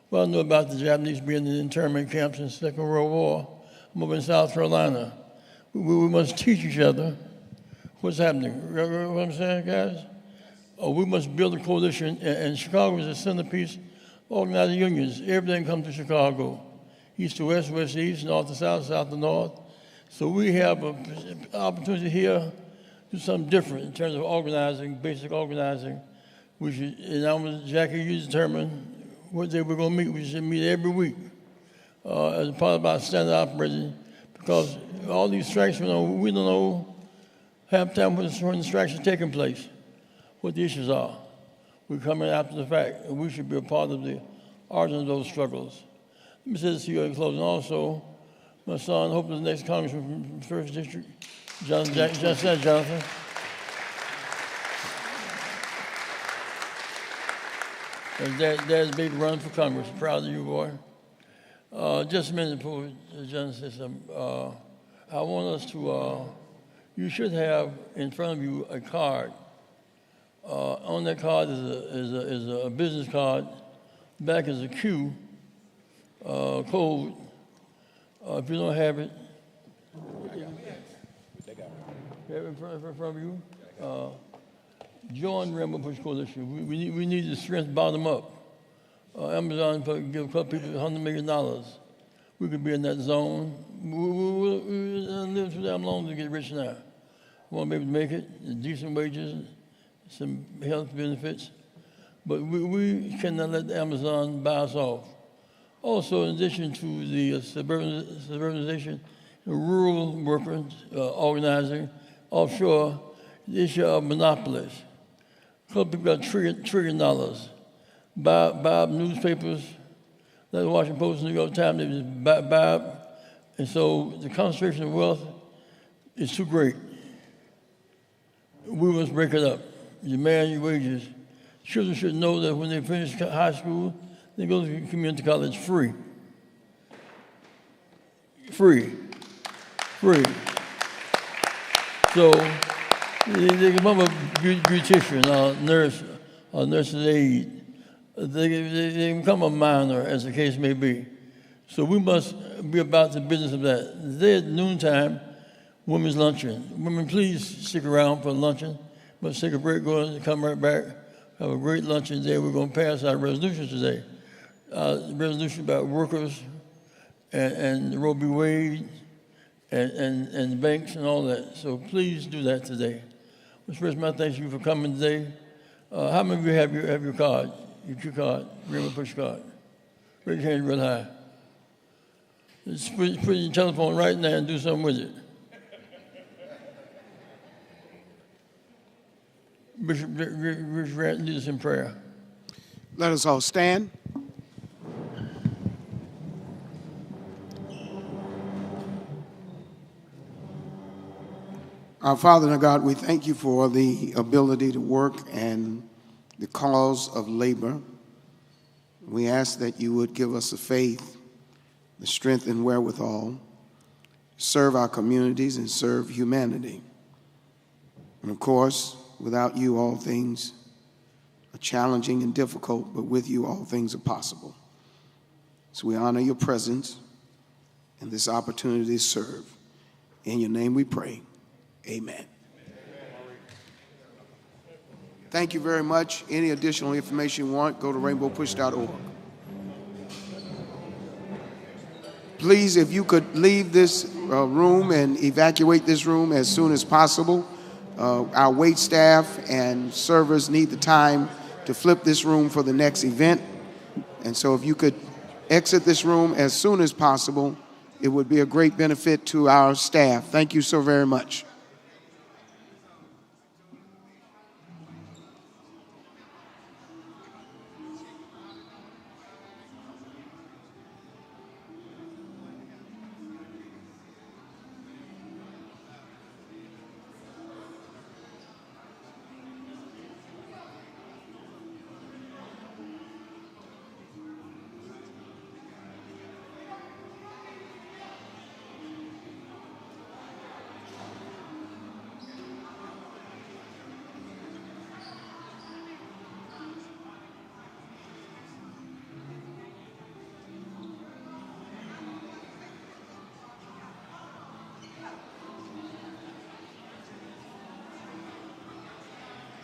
Well, I know about the Japanese being in the internment camps in the Second World War. I'm over in South Carolina. We must teach each other what's happening. You know what I'm saying, guys? We must build a coalition, and Chicago is a centerpiece, organizing unions. Everything comes to Chicago, east to west, west to east, north to south, south to north. So we have an opportunity here to do something different in terms of organizing, basic organizing. We should, and Jackie, you determine what day we're going to meet. We should meet every week as a part of our standard operating, because all these strikes, we don't know half the time when the strikes are taking place, what the issues are. We're coming after the fact, and we should be a part of the origin of those struggles. Let me say this to you in closing. Also, my son, hopefully the next congressman from 1st District, Jonathan. Dad's baby running for Congress. Proud of you, boy. Just a minute before John says something. I want us to, you should have in front of you a card. On that card is a business card. Back is a Q code. If you don't have it, you have it in front of you. Join Rainbow Push Coalition. We need the strength bottom up. Amazon could give a couple people $100 million. We could be in that zone. We live too damn long to get rich now. We want to be able to make it, decent wages, some health benefits. But we cannot let Amazon buy us off. Also, in addition to the suburbanization, rural workers organizing, offshore, the issue of monopolies. A couple people got $1 trillion. Buy up newspapers, like the Washington Post, New York Times, they just buy up. And so the concentration of wealth is too great. We must break it up. Demand your wages. Children should know that when they finish high school, they go to community college free. Free. So they can become a beautician, nurse, or nurse's aide. They can become a minor, as the case may be. So we must be about the business of that. Today at noontime, women's luncheon. Women, please stick around for luncheon. Let's take a break, go and come right back. Have a great luncheon today. We're going to pass our resolutions today. Resolution about workers and Roe v. Wade and the banks and all that. So please do that today. Mr. President, my thanks to you for coming today. How many of you have your card? Your card, Rainbow Push card. Raise your hand real high. Just put your telephone right now and do something with it. Bishop Reverend, lead us in prayer. Let us all stand. Our Father and God, we thank you for the ability to work and the cause of labor. We ask that you would give us the faith, the strength and wherewithal to serve our communities and serve humanity. And of course, without you, all things are challenging and difficult, but with you, all things are possible. So we honor your presence and this opportunity to serve. In your name we pray. Amen. Thank you very much. Any additional information you want, go to rainbowpush.org. Please, if you could leave this room and evacuate this room as soon as possible. Our wait staff and servers need the time to flip this room for the next event. And so if you could exit this room as soon as possible, it would be a great benefit to our staff. Thank you so very much.